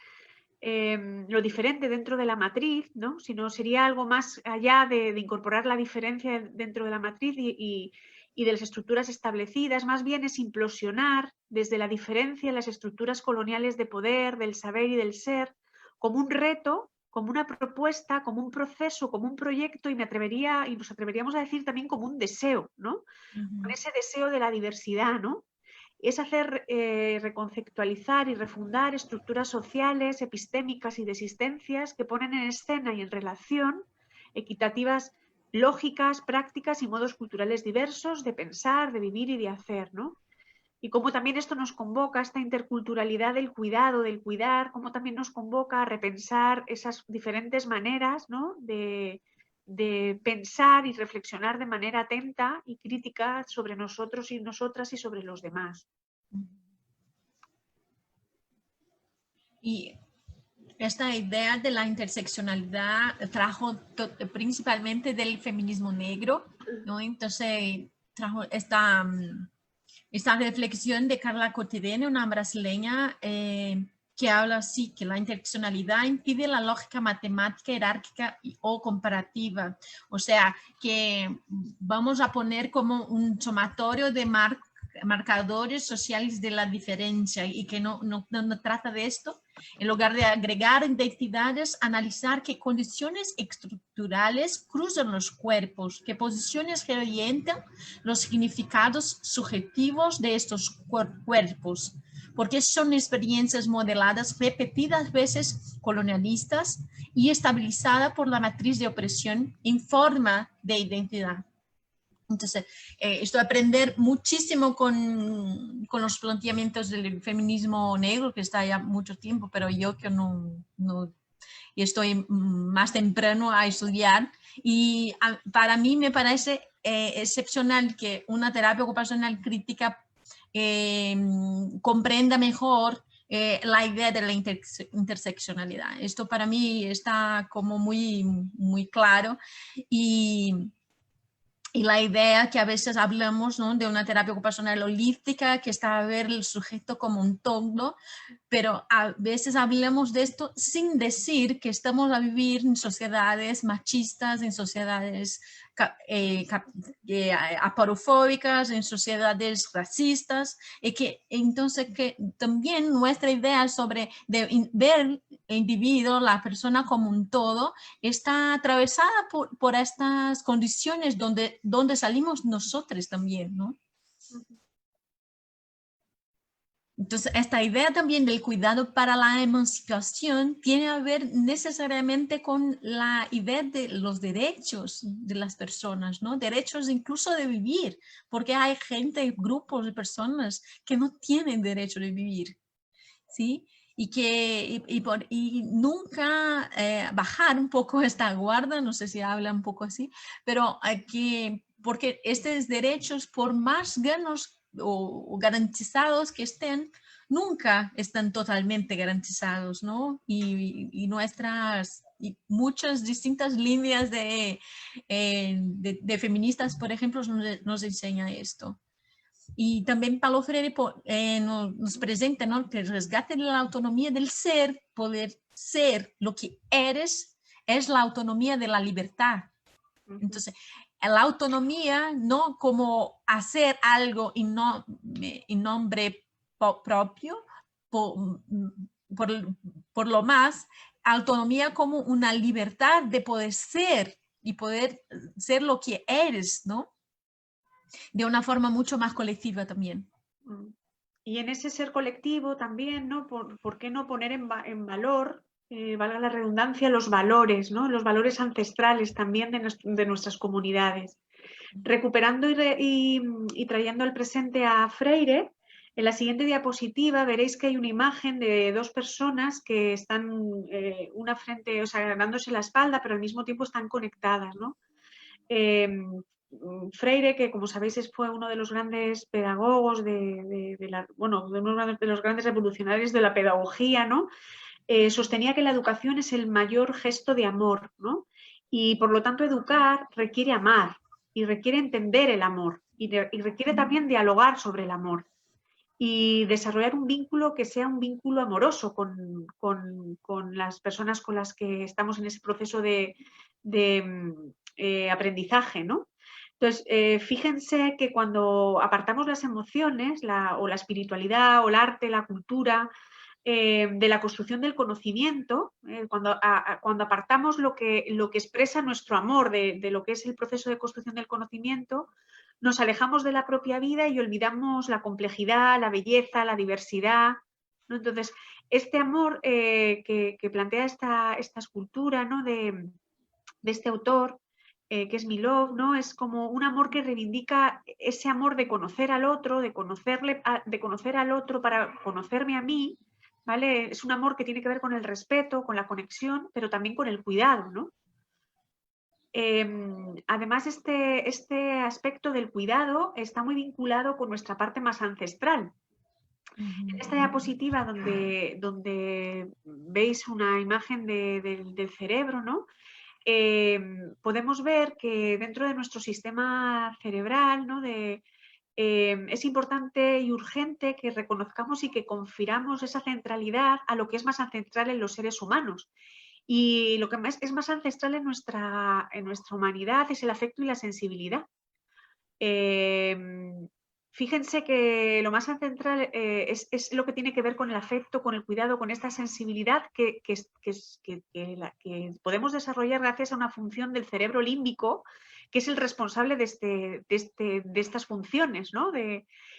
dentro de la matriz, ¿no?, sino sería algo más allá de incorporar la diferencia dentro de la matriz y de las estructuras establecidas. Más bien es implosionar desde la diferencia las estructuras coloniales de poder, del saber y del ser, como un reto, como una propuesta, como un proceso, como un proyecto, y nos atreveríamos a decir también como un deseo, ¿no? Con ese deseo de la diversidad, ¿no? Es hacer reconceptualizar y refundar estructuras sociales, epistémicas y de existencias que ponen en escena y en relación equitativas lógicas, prácticas y modos culturales diversos de pensar, de vivir y de hacer, ¿no? Y cómo también esto nos convoca, esta interculturalidad del cuidado, del cuidar, cómo también nos convoca a repensar esas diferentes maneras, ¿no?, de pensar y reflexionar de manera atenta y crítica sobre nosotros y nosotras y sobre los demás. Y esta idea de la interseccionalidad trajo principalmente del feminismo negro, ¿no? Entonces trajo esta reflexión de Carla Cortedene, una brasileña, que habla así, que la interseccionalidad impide la lógica matemática, jerárquica o comparativa. O sea, que vamos a poner como un sumatorio de marcadores sociales de la diferencia, y que no trata de esto, En lugar de agregar identidades, analizar qué condiciones estructurales cruzan los cuerpos, qué posiciones reorientan los significados subjetivos de estos cuerpos, porque son experiencias modeladas repetidas veces colonialistas y estabilizadas por la matriz de opresión en forma de identidad. Entonces, esto aprender muchísimo con los planteamientos del feminismo negro, que está ya mucho tiempo, pero yo que no estoy más temprano a estudiar, y para mí me parece excepcional que una terapia ocupacional crítica comprenda mejor la idea de la interseccionalidad. Esto para mí está como muy claro, y la idea que a veces hablamos, ¿no?, de una terapia ocupacional holística, que está a ver el sujeto como un todo, pero a veces hablamos de esto sin decir que estamos a vivir en sociedades machistas, en sociedades aporofóbicas, en sociedades racistas, y que entonces que también nuestra idea sobre ver el individuo, la persona como un todo, está atravesada por estas condiciones donde salimos nosotros también, ¿no? Entonces, esta idea también del cuidado para la emancipación tiene que ver necesariamente con la idea de los derechos de las personas, ¿no? Derechos incluso de vivir, porque hay gente, grupos de personas que no tienen derecho de vivir, ¿sí? Y nunca bajar un poco esta guardia, no sé si habla un poco así, pero porque estos derechos, por más ganos o garantizados que estén, nunca están totalmente garantizados, ¿no? Y muchas distintas líneas de feministas, por ejemplo, nos enseña esto. Y también Paulo Freire nos presenta, ¿no?, que el resgate de la autonomía del ser, poder ser lo que eres, es la autonomía de la libertad. Entonces, la autonomía no como hacer algo en nombre propio, por lo más, autonomía como una libertad de poder ser y poder ser lo que eres, ¿no? De una forma mucho más colectiva también. Y en ese ser colectivo también, ¿no? ¿Por qué no poner en valor, valga la redundancia, los valores, ¿no? Los valores ancestrales también de nuestras comunidades? Recuperando y trayendo al presente a Freire, en la siguiente diapositiva veréis que hay una imagen de dos personas que están una frente, o sea, dándose la espalda, pero al mismo tiempo están conectadas, ¿no? Freire, que como sabéis fue uno de los grandes pedagogos de uno de los grandes revolucionarios de la pedagogía, ¿no? Sostenía que la educación es el mayor gesto de amor, ¿no? Y por lo tanto educar requiere amar y requiere entender el amor y requiere también dialogar sobre el amor y desarrollar un vínculo que sea un vínculo amoroso con las personas con las que estamos en ese proceso de aprendizaje, ¿no? Entonces, fíjense que cuando apartamos las emociones, o la espiritualidad, o el arte, la cultura, de la construcción del conocimiento, cuando apartamos lo que expresa nuestro amor de lo que es el proceso de construcción del conocimiento, nos alejamos de la propia vida y olvidamos la complejidad, la belleza, la diversidad, ¿no? Entonces, este amor que plantea esta escultura, ¿no?, de este autor, que es Milov, ¿no? Es como un amor que reivindica ese amor de conocer al otro, de conocer al otro para conocerme a mí, ¿vale? Es un amor que tiene que ver con el respeto, con la conexión, pero también con el cuidado, ¿no? Además, este aspecto del cuidado está muy vinculado con nuestra parte más ancestral. En esta diapositiva donde veis una imagen del cerebro, ¿no? Podemos ver que dentro de nuestro sistema cerebral, ¿no?, es importante y urgente que reconozcamos y que confiramos esa centralidad a lo que es más ancestral en los seres humanos. Y lo que es más ancestral en nuestra humanidad es el afecto y la sensibilidad. fíjense que lo más central es lo que tiene que ver con el afecto, con el cuidado, con esta sensibilidad que podemos desarrollar gracias a una función del cerebro límbico, que es el responsable de estas funciones, ¿no?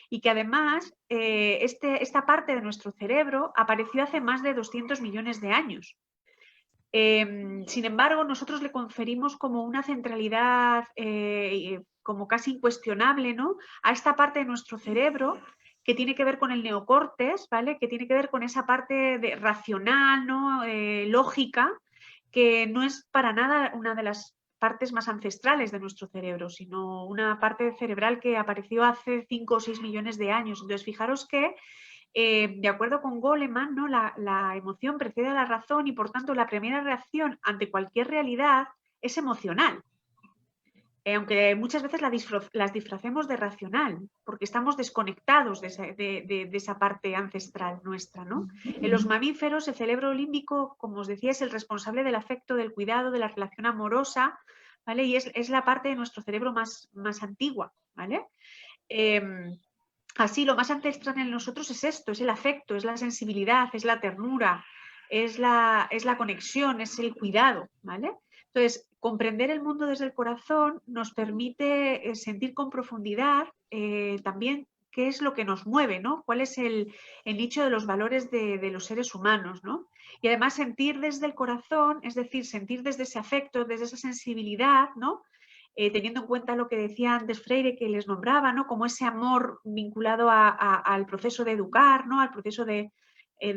Y que además esta parte de nuestro cerebro apareció hace más de 200 millones de años. Sin embargo, nosotros le conferimos como una centralidad como casi incuestionable, ¿no?, a esta parte de nuestro cerebro que tiene que ver con el neocórtex, ¿vale?, que tiene que ver con esa parte racional, ¿no?, lógica, que no es para nada una de las partes más ancestrales de nuestro cerebro, sino una parte cerebral que apareció hace 5 o 6 millones de años. Entonces, fijaros que de acuerdo con Goleman, ¿no?, la emoción precede a la razón y, por tanto, la primera reacción ante cualquier realidad es emocional. Aunque muchas veces las disfracemos de racional, porque estamos desconectados de esa parte ancestral nuestra, ¿no? En los mamíferos, el cerebro límbico, como os decía, es el responsable del afecto, del cuidado, de la relación amorosa, ¿vale? Y es la parte de nuestro cerebro más antigua, ¿vale? Así, lo más ancestral en nosotros es esto, es el afecto, es la sensibilidad, es la ternura, es la conexión, es el cuidado, ¿vale? Entonces, comprender el mundo desde el corazón nos permite sentir con profundidad también qué es lo que nos mueve, ¿no? Cuál es el nicho de los valores de los seres humanos, ¿no? Y además sentir desde el corazón, es decir, sentir desde ese afecto, desde esa sensibilidad, ¿no?, teniendo en cuenta lo que decía antes Freire, que les nombraba, ¿no?, como ese amor vinculado al proceso de educar, ¿no?, al proceso de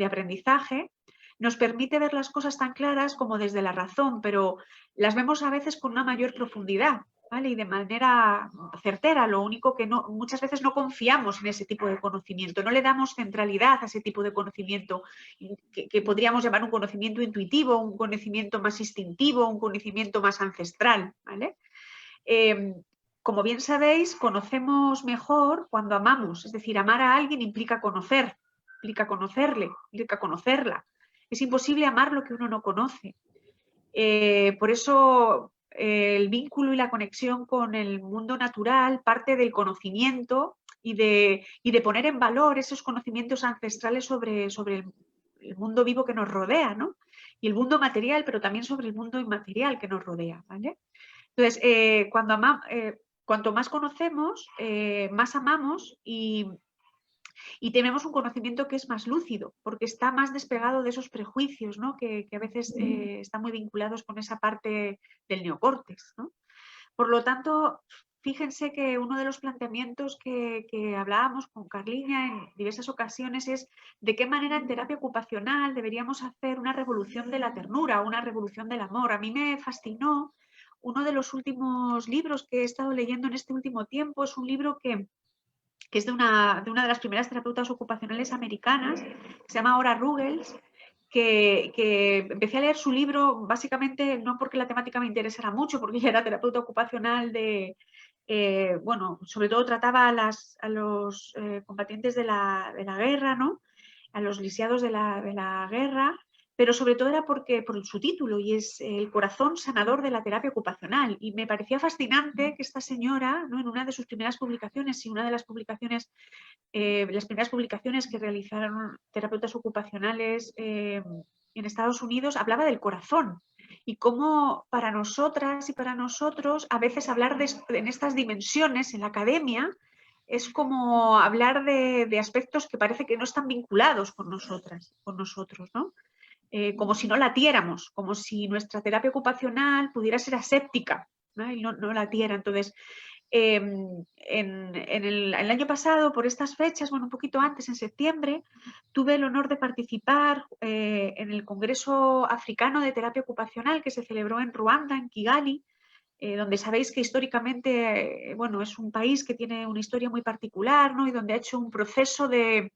aprendizaje, nos permite ver las cosas tan claras como desde la razón, pero las vemos a veces con una mayor profundidad, ¿vale?, y de manera certera. Lo único que muchas veces no confiamos en ese tipo de conocimiento, no le damos centralidad a ese tipo de conocimiento que podríamos llamar un conocimiento intuitivo, un conocimiento más instintivo, un conocimiento más ancestral, ¿vale? Como bien sabéis, conocemos mejor cuando amamos, es decir, amar a alguien implica conocer, implica conocerle, implica conocerla. Es imposible amar lo que uno no conoce. Por eso el vínculo y la conexión con el mundo natural parte del conocimiento y de poner en valor esos conocimientos ancestrales sobre el mundo vivo que nos rodea, ¿no? Y el mundo material, pero también sobre el mundo inmaterial que nos rodea, ¿vale? Entonces, cuanto más conocemos, más amamos y tenemos un conocimiento que es más lúcido, porque está más despegado de esos prejuicios, ¿no?, que a veces están muy vinculados con esa parte del neocórtex, ¿no? Por lo tanto, fíjense que uno de los planteamientos que hablábamos con Carliña en diversas ocasiones es de qué manera en terapia ocupacional deberíamos hacer una revolución de la ternura, una revolución del amor. A mí me fascinó uno de los últimos libros que he estado leyendo en este último tiempo. Es un libro que es de una de las primeras terapeutas ocupacionales americanas, se llama Ora Ruggles, que empecé a leer su libro básicamente no porque la temática me interesara mucho, porque ella era terapeuta ocupacional bueno, sobre todo trataba a los combatientes de la guerra, ¿no?, a los lisiados de la guerra, pero sobre todo era por su título, y es El corazón sanador de la terapia ocupacional. Y me parecía fascinante que esta señora, ¿no?, en una de sus primeras publicaciones, y una de las publicaciones, las primeras publicaciones que realizaron terapeutas ocupacionales en Estados Unidos, hablaba del corazón y cómo para nosotras y para nosotros a veces hablar en estas dimensiones en la academia es como hablar de aspectos que parece que no están vinculados con nosotros, ¿no? Como si no latiéramos, como si nuestra terapia ocupacional pudiera ser aséptica, ¿no?, y no latiera. Entonces, el año pasado, por estas fechas, bueno, un poquito antes, en septiembre, tuve el honor de participar en el Congreso Africano de Terapia Ocupacional que se celebró en Ruanda, en Kigali, donde sabéis que históricamente, bueno, es un país que tiene una historia muy particular, ¿no?, y donde ha hecho un proceso de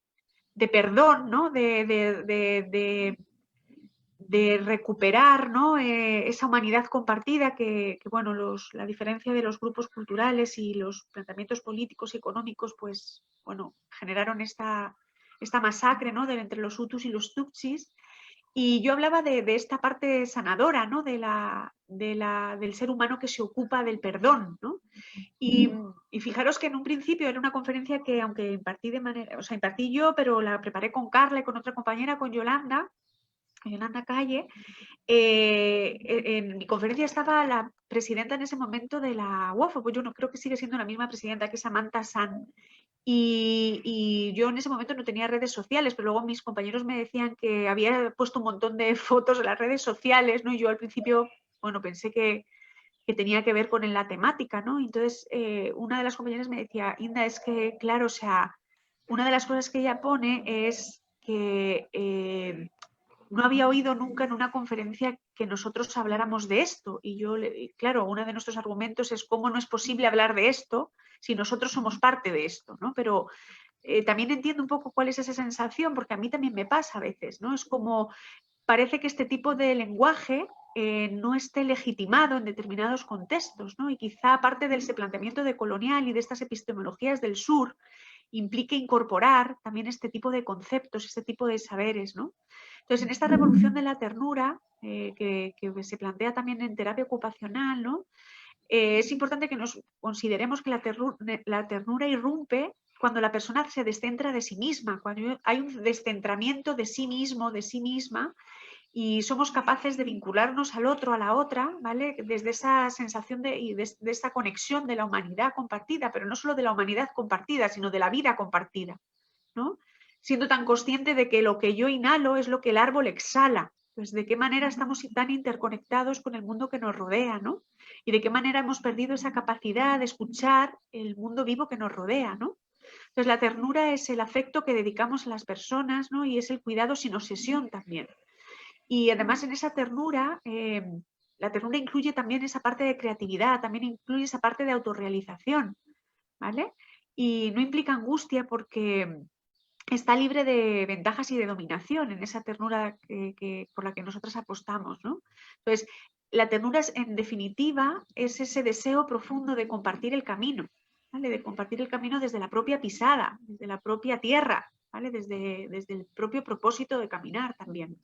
perdón, ¿no?, de recuperar, ¿no?, esa humanidad compartida que bueno, la diferencia de los grupos culturales y los planteamientos políticos y económicos, pues, bueno, generaron esta masacre, ¿no?, entre los hutus y los tutsis. Y yo hablaba de esta parte sanadora, ¿no?, del ser humano que se ocupa del perdón, ¿no? Y fijaros que en un principio era una conferencia que, aunque impartí impartí yo, pero la preparé con Carla y con otra compañera, con Yolanda Calle. En mi conferencia estaba la presidenta en ese momento de la UOFO, pues yo no creo que sigue siendo la misma presidenta, que es Samantha San. Y yo en ese momento no tenía redes sociales, pero luego mis compañeros me decían que había puesto un montón de fotos en las redes sociales, ¿no? Y yo al principio, bueno, pensé que tenía que ver con la temática, ¿no? Entonces, una de las compañeras me decía, Inda, es que, claro, o sea, una de las cosas que ella pone es que no había oído nunca en una conferencia que nosotros habláramos de esto. Y yo, claro, uno de nuestros argumentos es cómo no es posible hablar de esto si nosotros somos parte de esto, ¿no? Pero también entiendo un poco cuál es esa sensación, porque a mí también me pasa a veces, ¿no? Es como, parece que este tipo de lenguaje no esté legitimado en determinados contextos, ¿no? Y quizá parte de ese planteamiento decolonial y de estas epistemologías del sur implique incorporar también este tipo de conceptos, este tipo de saberes, ¿no? Entonces, en esta revolución de la ternura, que se plantea también en terapia ocupacional, ¿no? Es importante que nos consideremos que la ternura irrumpe cuando la persona se descentra de sí misma, cuando hay un descentramiento de sí mismo, de sí misma, y somos capaces de vincularnos al otro, a la otra, ¿vale? Desde esa sensación de esta conexión de la humanidad compartida, pero no solo de la humanidad compartida, sino de la vida compartida, ¿no? Siendo tan consciente de que lo que yo inhalo es lo que el árbol exhala. Pues de qué manera estamos tan interconectados con el mundo que nos rodea, ¿no? Y de qué manera hemos perdido esa capacidad de escuchar el mundo vivo que nos rodea, ¿no? Entonces la ternura es el afecto que dedicamos a las personas, ¿no? Y es el cuidado sin obsesión también. Y además en esa ternura, la ternura incluye también esa parte de creatividad, también incluye esa parte de autorrealización, ¿vale? Y no implica angustia porque está libre de ventajas y de dominación en esa ternura por la que nosotros apostamos, ¿no? Entonces, la ternura en definitiva es ese deseo profundo de compartir el camino, ¿vale? De compartir el camino desde la propia pisada, desde la propia tierra, ¿vale? Desde el propio propósito de caminar también.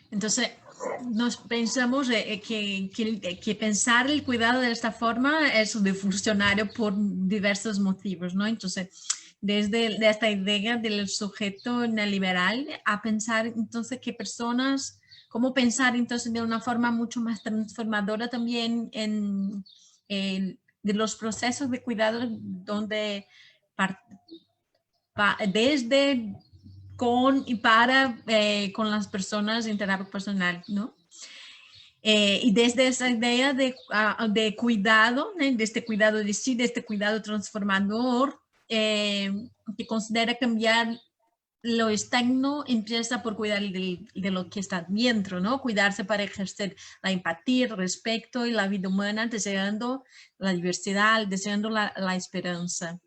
Entonces, nos pensamos que pensar el cuidado de esta forma es revolucionario por diversos motivos, ¿no? Entonces, desde esta idea del sujeto neoliberal a pensar entonces que personas, cómo pensar entonces de una forma mucho más transformadora también de los procesos de cuidado donde desde con y para con las personas en terapia personal, ¿no? Y desde esa idea de cuidado, ¿no? De este cuidado de sí, de este cuidado transformador, que considera cambiar lo externo, empieza por cuidar de lo que está dentro, ¿no? Cuidarse para ejercer la empatía, el respeto y la vida humana, deseando la diversidad, deseando la esperanza.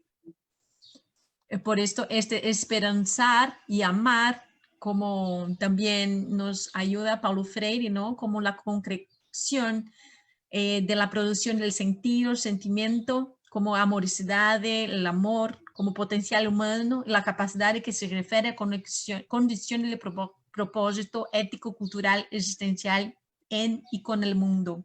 Por esto, esperanzar y amar, como también nos ayuda Paulo Freire, ¿no? Como la concreción de la producción del sentido, sentimiento, como amorosidad, el amor, como potencial humano, la capacidad de que se refiere a condiciones de propósito ético, cultural, existencial en y con el mundo.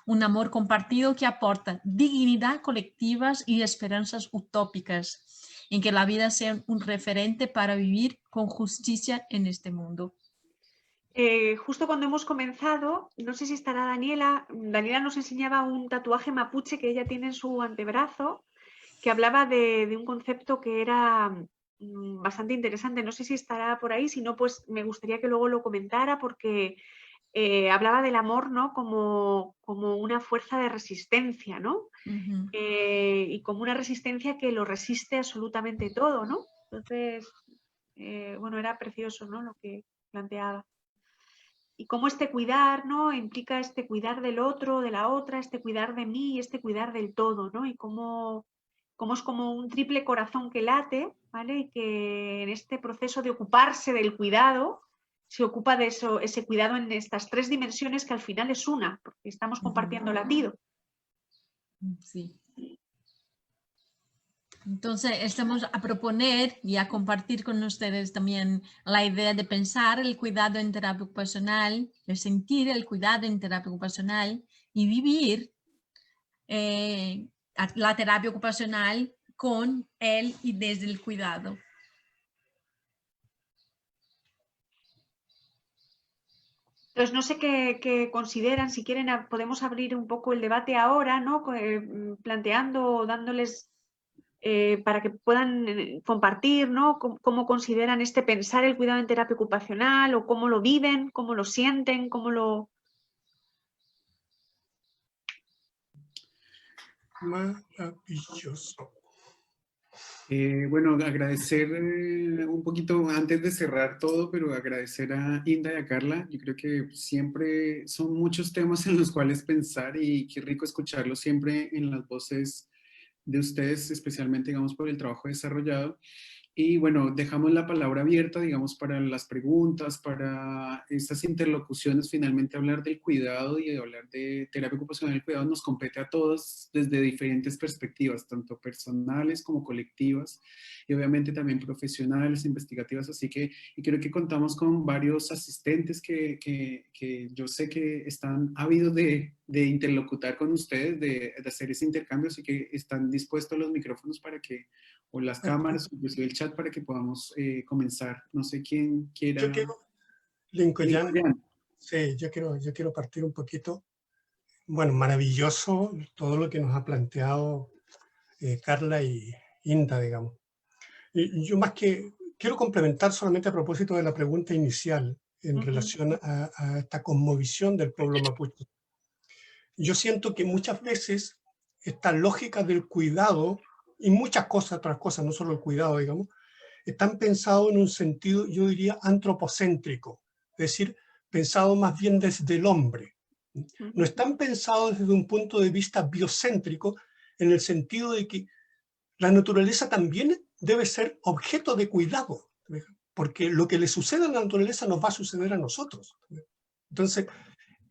Un amor compartido que aporta dignidad colectivas y esperanzas utópicas, en que la vida sea un referente para vivir con justicia en este mundo. Justo cuando hemos comenzado, no sé si estará Daniela nos enseñaba un tatuaje mapuche que ella tiene en su antebrazo, que hablaba de un concepto que era bastante interesante. No sé si estará por ahí, si no, pues me gustaría que luego lo comentara, porque hablaba del amor, ¿no? Como una fuerza de resistencia, ¿no? Uh-huh. Y como una resistencia que lo resiste absolutamente todo, ¿no? Entonces, bueno, era precioso, ¿no? Lo que planteaba. Y cómo este cuidar, ¿no? Implica este cuidar del otro, de la otra, este cuidar de mí y este cuidar del todo, ¿no? Y cómo es como un triple corazón que late, ¿vale? Y que en este proceso de ocuparse del cuidado, se ocupa de eso, ese cuidado en estas tres dimensiones que al final es una, porque estamos compartiendo latido. Sí. Entonces, estamos a proponer y a compartir con ustedes también la idea de pensar el cuidado en terapia ocupacional, de sentir el cuidado en terapia ocupacional y vivir la terapia ocupacional con él y desde el cuidado. Entonces, no sé qué consideran, si quieren podemos abrir un poco el debate ahora, ¿no? Planteando, dándoles para que puedan compartir, ¿no? Cómo consideran pensar el cuidado en terapia ocupacional o cómo lo viven, cómo lo sienten, cómo lo... Maravilloso. Bueno, agradecer un poquito antes de cerrar todo, pero agradecer a Inda y a Carla. Yo creo que siempre son muchos temas en los cuales pensar y qué rico escucharlos siempre en las voces de ustedes, especialmente, digamos, por el trabajo desarrollado. Y bueno, dejamos la palabra abierta, digamos, para las preguntas, para estas interlocuciones, finalmente hablar del cuidado y de hablar de terapia ocupacional del cuidado nos compete a todos desde diferentes perspectivas, tanto personales como colectivas y obviamente también profesionales, investigativas, así que y creo que contamos con varios asistentes que yo sé que están ávidos de interlocutar con ustedes, de hacer ese intercambio, así que están dispuestos los micrófonos para que o las cámaras, inclusive el chat para que podamos comenzar. No sé quién quiera. Yo quiero, Lincoln, sí, yo quiero partir un poquito. Bueno, maravilloso todo lo que nos ha planteado Carla y Inda, digamos. Y yo más que quiero complementar solamente a propósito de la pregunta inicial en relación a esta cosmovisión del pueblo mapuche. Yo siento que muchas veces esta lógica del cuidado y muchas cosas, otras cosas, no solo el cuidado, digamos, están pensados en un sentido, yo diría, antropocéntrico, es decir, pensado más bien desde el hombre. No están pensados desde un punto de vista biocéntrico, en el sentido de que la naturaleza también debe ser objeto de cuidado, porque lo que le sucede a la naturaleza nos va a suceder a nosotros. Entonces,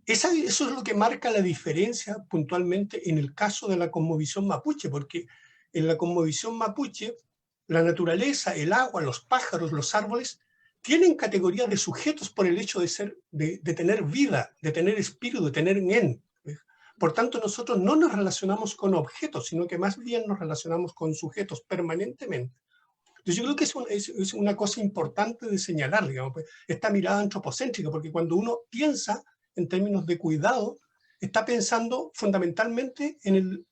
eso es lo que marca la diferencia puntualmente en el caso de la cosmovisión mapuche, porque en la cosmovisión mapuche, la naturaleza, el agua, los pájaros, los árboles, tienen categoría de sujetos por el hecho de tener vida, de tener espíritu, de tener ñen. Por tanto, nosotros no nos relacionamos con objetos, sino que más bien nos relacionamos con sujetos permanentemente. Entonces yo creo que es una cosa importante de señalar, digamos, esta mirada antropocéntrica, porque cuando uno piensa en términos de cuidado, está pensando fundamentalmente en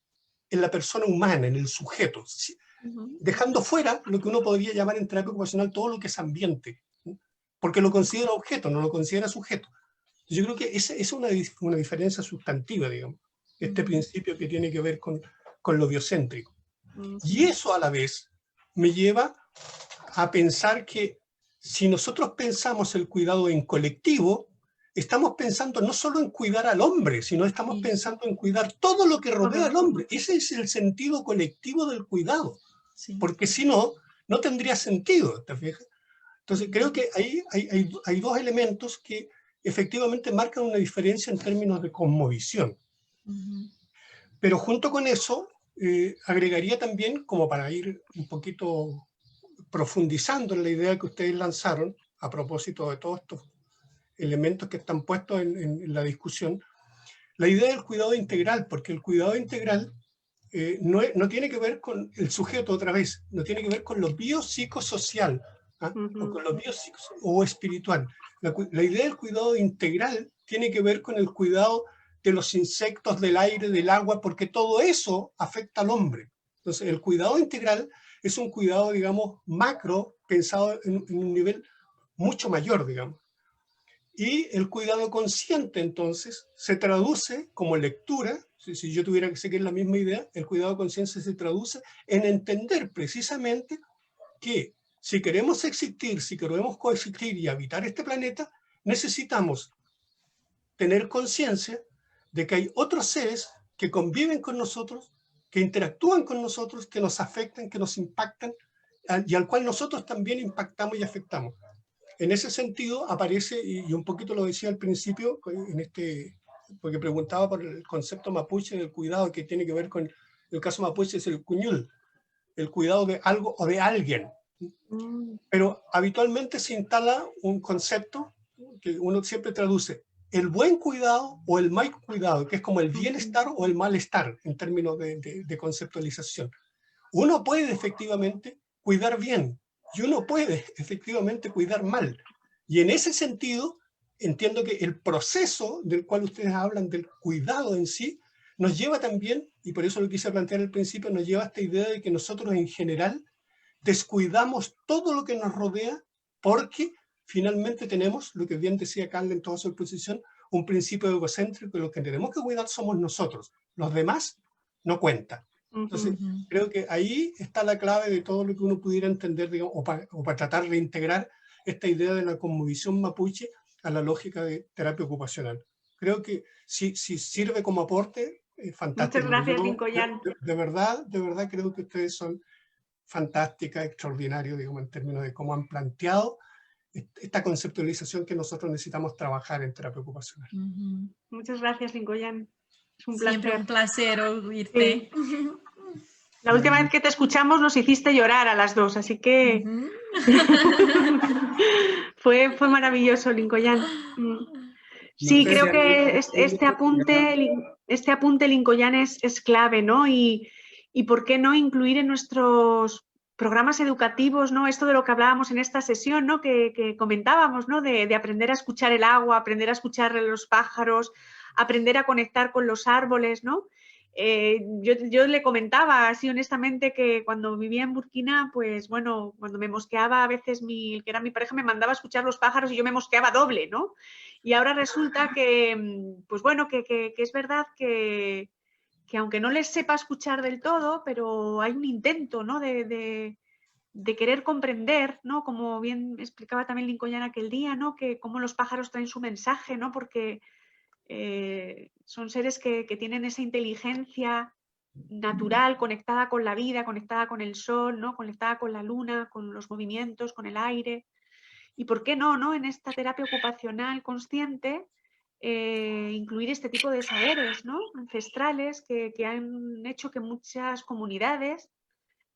la persona humana, en el sujeto, dejando fuera lo que uno podría llamar en terapia ocupacional todo lo que es ambiente, porque lo considera objeto, no lo considera sujeto. Yo creo que esa es una diferencia sustantiva, digamos, este principio que tiene que ver con lo biocéntrico. Y eso a la vez me lleva a pensar que si nosotros pensamos el cuidado en colectivo, estamos pensando no solo en cuidar al hombre, sino estamos pensando en cuidar todo lo que rodea al hombre. Ese es el sentido colectivo del cuidado, porque si no, no tendría sentido, ¿te fijas? Entonces creo que hay dos elementos que efectivamente marcan una diferencia en términos de cosmovisión. Pero junto con eso, agregaría también, como para ir un poquito profundizando en la idea que ustedes lanzaron, a propósito de todos estos elementos que están puestos en la discusión, la idea del cuidado integral, porque el cuidado integral no tiene que ver con el sujeto otra vez, no tiene que ver con lo biopsicosocial, o con lo o espiritual. La idea del cuidado integral tiene que ver con el cuidado de los insectos, del aire, del agua, porque todo eso afecta al hombre. Entonces, el cuidado integral es un cuidado, digamos, macro, pensado en un nivel mucho mayor, digamos. Y el cuidado consciente, entonces, se traduce como lectura, si yo tuviera que seguir la misma idea, el cuidado consciente se traduce en entender precisamente que si queremos existir, si queremos coexistir y habitar este planeta, necesitamos tener conciencia de que hay otros seres que conviven con nosotros, que interactúan con nosotros, que nos afectan, que nos impactan, y al cual nosotros también impactamos y afectamos. En ese sentido aparece, y un poquito lo decía al principio, porque preguntaba por el concepto mapuche del cuidado que tiene que ver con el caso mapuche, es el cuñul. el cuidado de algo o de alguien. Pero habitualmente se instala un concepto que uno siempre traduce, el buen cuidado o el mal cuidado, que es como el bienestar o el malestar en términos de conceptualización. Uno puede efectivamente cuidar bien y uno puede efectivamente cuidar mal. Y en ese sentido, entiendo que el proceso del cual ustedes hablan, del cuidado en sí, nos lleva también, y por eso lo quise plantear al principio, nos lleva a esta idea de que nosotros en general descuidamos todo lo que nos rodea porque finalmente tenemos, lo que bien decía Carla en toda su exposición, un principio egocéntrico y lo que tenemos que cuidar somos nosotros. Los demás no cuentan. Entonces, creo que ahí está la clave de todo lo que uno pudiera entender, digamos, o para tratar de integrar esta idea de la cosmovisión mapuche a la lógica de terapia ocupacional. Creo que si sirve como aporte, fantástico. Muchas gracias, Lincoln. De verdad creo que ustedes son fantásticas, extraordinarios, digamos, en términos de cómo han planteado esta conceptualización que nosotros necesitamos trabajar en terapia ocupacional. Muchas gracias, Lincoln. Es un placer. Siempre un placer oírte. Sí. La última vez que te escuchamos nos hiciste llorar a las dos, así que fue maravilloso, Lincoln. Sí, creo que este apunte Lincoln es clave, ¿no? Y por qué no incluir en nuestros programas educativos, ¿no? Esto de lo que hablábamos en esta sesión, ¿no? Que comentábamos, ¿no? De aprender a escuchar el agua, aprender a escuchar los pájaros, aprender a conectar con los árboles, ¿no? Yo le comentaba así honestamente que cuando vivía en Burkina, pues bueno, cuando me mosqueaba a veces que era mi pareja, me mandaba a escuchar los pájaros y yo me mosqueaba doble, ¿no? Y ahora resulta que, pues bueno, que es verdad que aunque no les sepa escuchar del todo, pero hay un intento, ¿no? de querer comprender, ¿no? Como bien explicaba también Lincoln aquel día, ¿no? Que cómo los pájaros traen su mensaje, ¿no? Porque son seres que tienen esa inteligencia natural, conectada con la vida, conectada con el sol, ¿no? Conectada con la luna, con los movimientos, con el aire. ¿Y por qué no, en esta terapia ocupacional consciente incluir este tipo de saberes, ¿no? Ancestrales que han hecho que muchas comunidades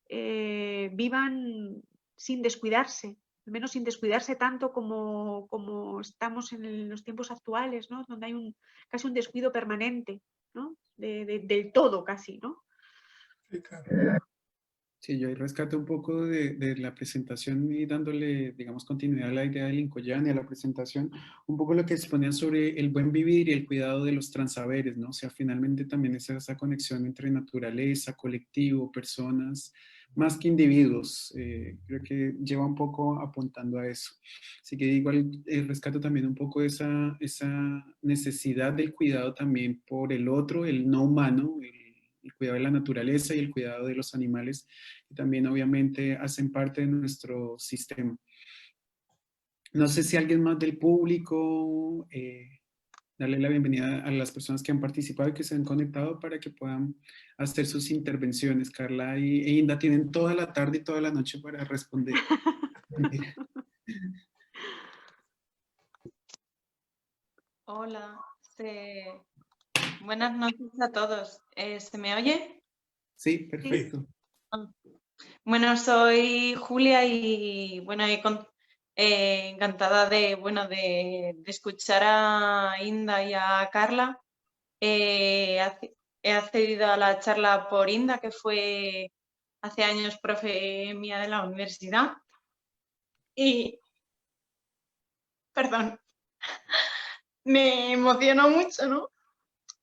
vivan sin descuidarse, al menos sin descuidarse tanto como estamos en los tiempos actuales, ¿no? Donde hay casi un descuido permanente, ¿no? Del todo casi, ¿no? Sí, claro. Sí, yo ahí rescato un poco de la presentación y dándole, digamos, continuidad a la idea de Lincoln y a la presentación, un poco lo que exponían sobre el buen vivir y el cuidado de los transsaberes, ¿no? O sea, finalmente también es esa conexión entre naturaleza, colectivo, personas, más que individuos. Creo que lleva un poco apuntando a eso. Así que igual rescato también un poco esa necesidad del cuidado también por el otro, el no humano, el cuidado de la naturaleza y el cuidado de los animales, que también obviamente hacen parte de nuestro sistema. No sé si alguien más del público, darle la bienvenida a las personas que han participado y que se han conectado para que puedan hacer sus intervenciones. Carla e Inda tienen toda la tarde y toda la noche para responder. Hola, buenas noches a todos. ¿Se me oye? Sí, perfecto. Bueno, soy Julia y bueno, encantada de escuchar a Inda y a Carla. He accedido a la charla por Inda, que fue hace años profe mía de la universidad. Y, perdón, me emocionó mucho, ¿no?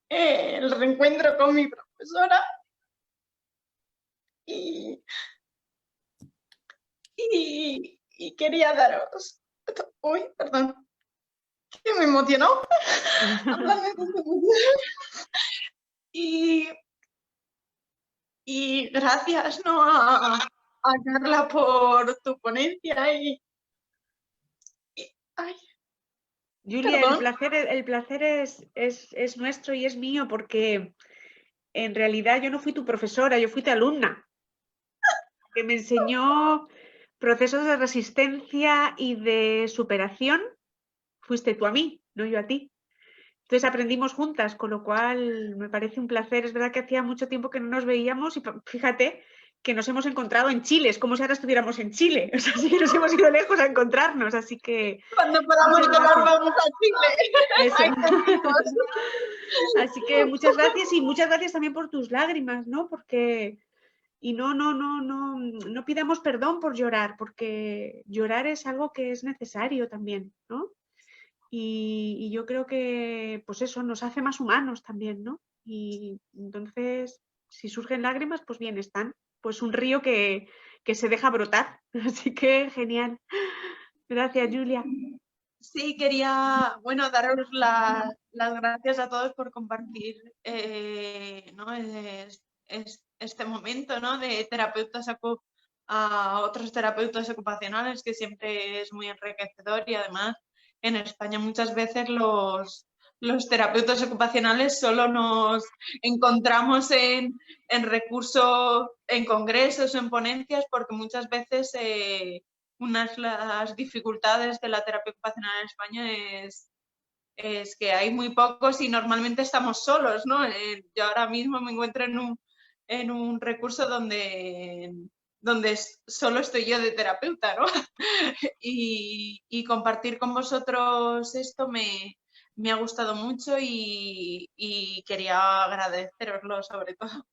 El reencuentro con mi profesora y quería daros... Uy, perdón, que me emocionó. y gracias, ¿no? a Carla por tu ponencia ay. Julia, Perdón. el placer es nuestro y es mío porque en realidad yo no fui tu profesora, yo fui tu alumna, que me enseñó procesos de resistencia y de superación. Fuiste tú a mí, no yo a ti. Entonces aprendimos juntas, con lo cual me parece un placer. Es verdad que hacía mucho tiempo que no nos veíamos y fíjate que nos hemos encontrado en Chile. Es como si ahora estuviéramos en Chile. O sea, sí que nos hemos ido lejos a encontrarnos, así que... Cuando podamos volar vamos a Chile. Eso. Ahí cumplimos. Así que muchas gracias y muchas gracias también por tus lágrimas, ¿no? Porque... Y no pidamos perdón por llorar, porque llorar es algo que es necesario también, ¿no? Y yo creo que, pues eso, nos hace más humanos también, ¿no? Y entonces, si surgen lágrimas, pues bien, están. Pues un río que se deja brotar. Así que genial. Gracias, Julia. Sí, quería, bueno, daros las gracias a todos por compartir ¿no? Este momento, ¿no? De terapeutas a otros terapeutas ocupacionales, que siempre es muy enriquecedor, y además en España muchas veces los terapeutas ocupacionales solo nos encontramos en recursos, en congresos, en ponencias, porque muchas veces unas las dificultades de la terapia ocupacional en España es que hay muy pocos y normalmente estamos solos, ¿no? Yo ahora mismo me encuentro en un recurso donde solo estoy yo de terapeuta, ¿no? y compartir con vosotros esto me ha gustado mucho y quería agradeceroslo sobre todo.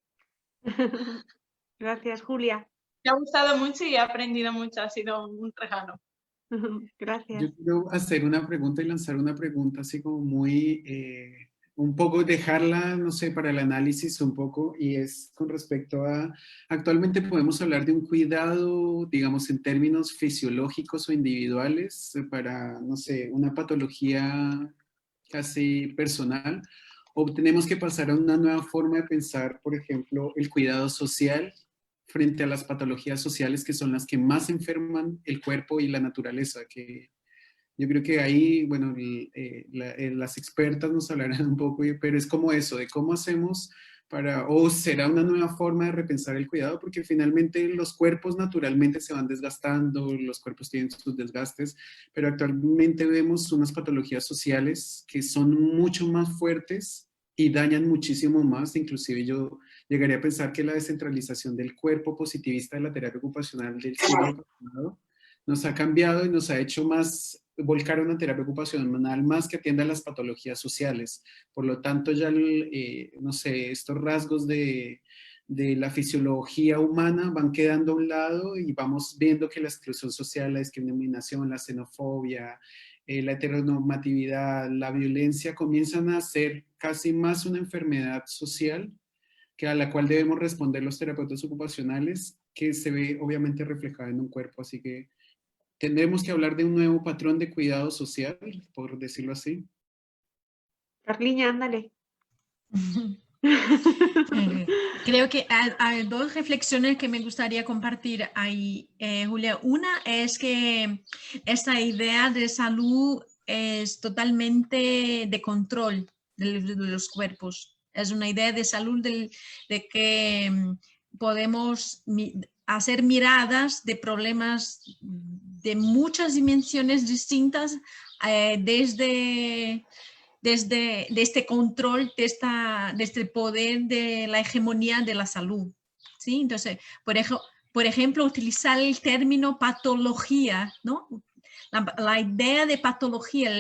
Gracias, Julia. Me ha gustado mucho y he aprendido mucho, ha sido un regalo. Gracias. Yo quiero hacer una pregunta y lanzar una pregunta así como muy, un poco dejarla, no sé, para el análisis un poco, y es con respecto a, actualmente podemos hablar de un cuidado, digamos, en términos fisiológicos o individuales para, no sé, una patología casi personal, o tenemos que pasar a una nueva forma de pensar, por ejemplo, el cuidado social frente a las patologías sociales, que son las que más enferman el cuerpo y la naturaleza, que yo creo que ahí, bueno, las expertas nos hablarán un poco, pero es como eso, de cómo hacemos para, o será una nueva forma de repensar el cuidado, porque finalmente los cuerpos naturalmente se van desgastando, los cuerpos tienen sus desgastes, pero actualmente vemos unas patologías sociales que son mucho más fuertes y dañan muchísimo más. Inclusive yo llegaría a pensar que la descentralización del cuerpo positivista de la terapia ocupacional del siglo pasado nos ha cambiado y nos ha hecho más volcar a una terapia ocupacional más que atienda a las patologías sociales. Por lo tanto, ya, no sé, estos rasgos de la fisiología humana van quedando a un lado y vamos viendo que la exclusión social, la discriminación, la xenofobia, la heteronormatividad, la violencia comienzan a ser casi más una enfermedad social que a la cual debemos responder los terapeutas ocupacionales, que se ve obviamente reflejada en un cuerpo. Así que tendremos que hablar de un nuevo patrón de cuidado social, por decirlo así. Carliña, ándale. Creo que hay dos reflexiones que me gustaría compartir ahí, Julia. Una es que esta idea de salud es totalmente de control de los cuerpos. Es una idea de salud de que podemos hacer miradas de problemas de muchas dimensiones distintas desde este control, de este poder de la hegemonía de la salud. ¿Sí? Entonces, por ejemplo, utilizar el término patología, ¿no? La idea de patología.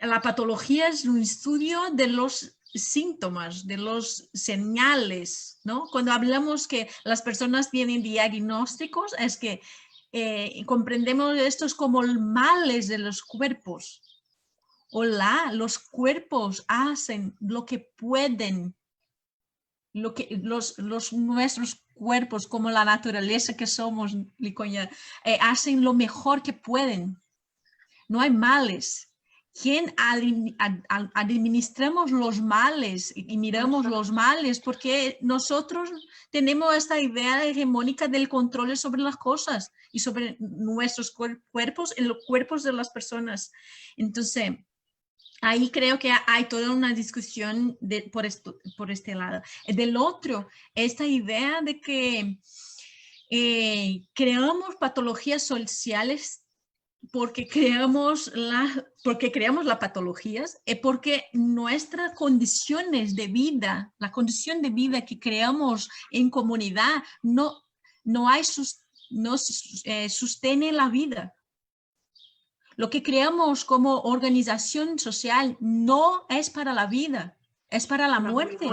La patología es un estudio de los síntomas, de los señales, ¿no? Cuando hablamos que las personas tienen diagnósticos, es que comprendemos estos como males de los cuerpos. Hola, los cuerpos hacen lo que pueden, nuestros cuerpos, como la naturaleza que somos, hacen lo mejor que pueden. No hay males. ¿Quién administramos los males y miramos los males? Porque nosotros tenemos esta idea hegemónica del control sobre las cosas y sobre nuestros cuerpos en los cuerpos de las personas. Entonces, ahí creo que hay toda una discusión por este lado. Del otro, esta idea de que creamos patologías sociales porque creamos las patologías y porque nuestras condiciones de vida, la condición de vida que creamos en comunidad no sostiene la vida. Lo que creamos como organización social no es para la vida, es para la muerte.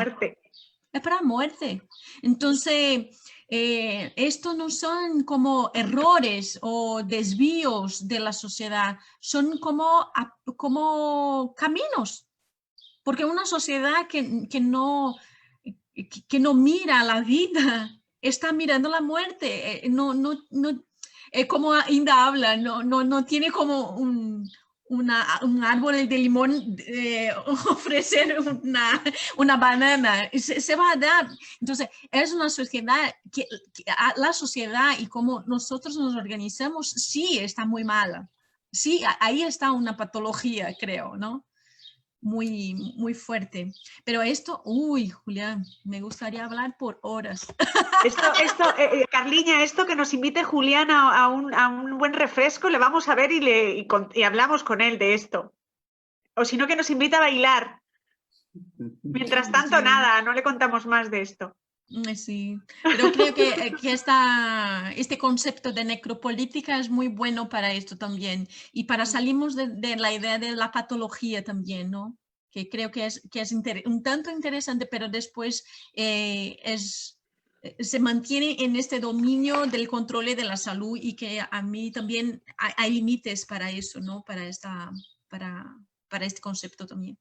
Es para la muerte. Entonces, esto no son como errores o desvíos de la sociedad, son como caminos. Porque una sociedad que no mira la vida, está mirando la muerte. Como Inda habla, no tiene como un árbol de limón ofrecer una banana, se va a dar. Entonces, es una sociedad que la sociedad y cómo nosotros nos organizamos, sí está muy mala. Sí, ahí está una patología, creo, ¿no? Muy, muy fuerte. Pero esto, Julián, me gustaría hablar por horas. Carliña, esto que nos invite Julián a un buen refresco, le vamos a ver y hablamos con él de esto. O si no, que nos invita a bailar. Mientras tanto, sí. Nada, no le contamos más de esto. Sí, pero creo que este concepto de necropolítica es muy bueno para esto también y para salimos de la idea de la patología también, ¿no? Que creo que es un tanto interesante, pero después se mantiene en este dominio del control de la salud y que a mí también hay límites para eso, ¿no? Para este concepto también.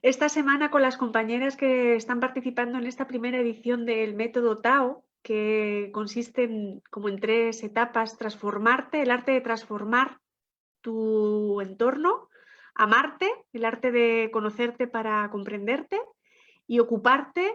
Esta semana con las compañeras que están participando en esta primera edición del método Tao, que consiste en 3 etapas: transformarte, el arte de transformar tu entorno; amarte, el arte de conocerte para comprenderte; y ocuparte,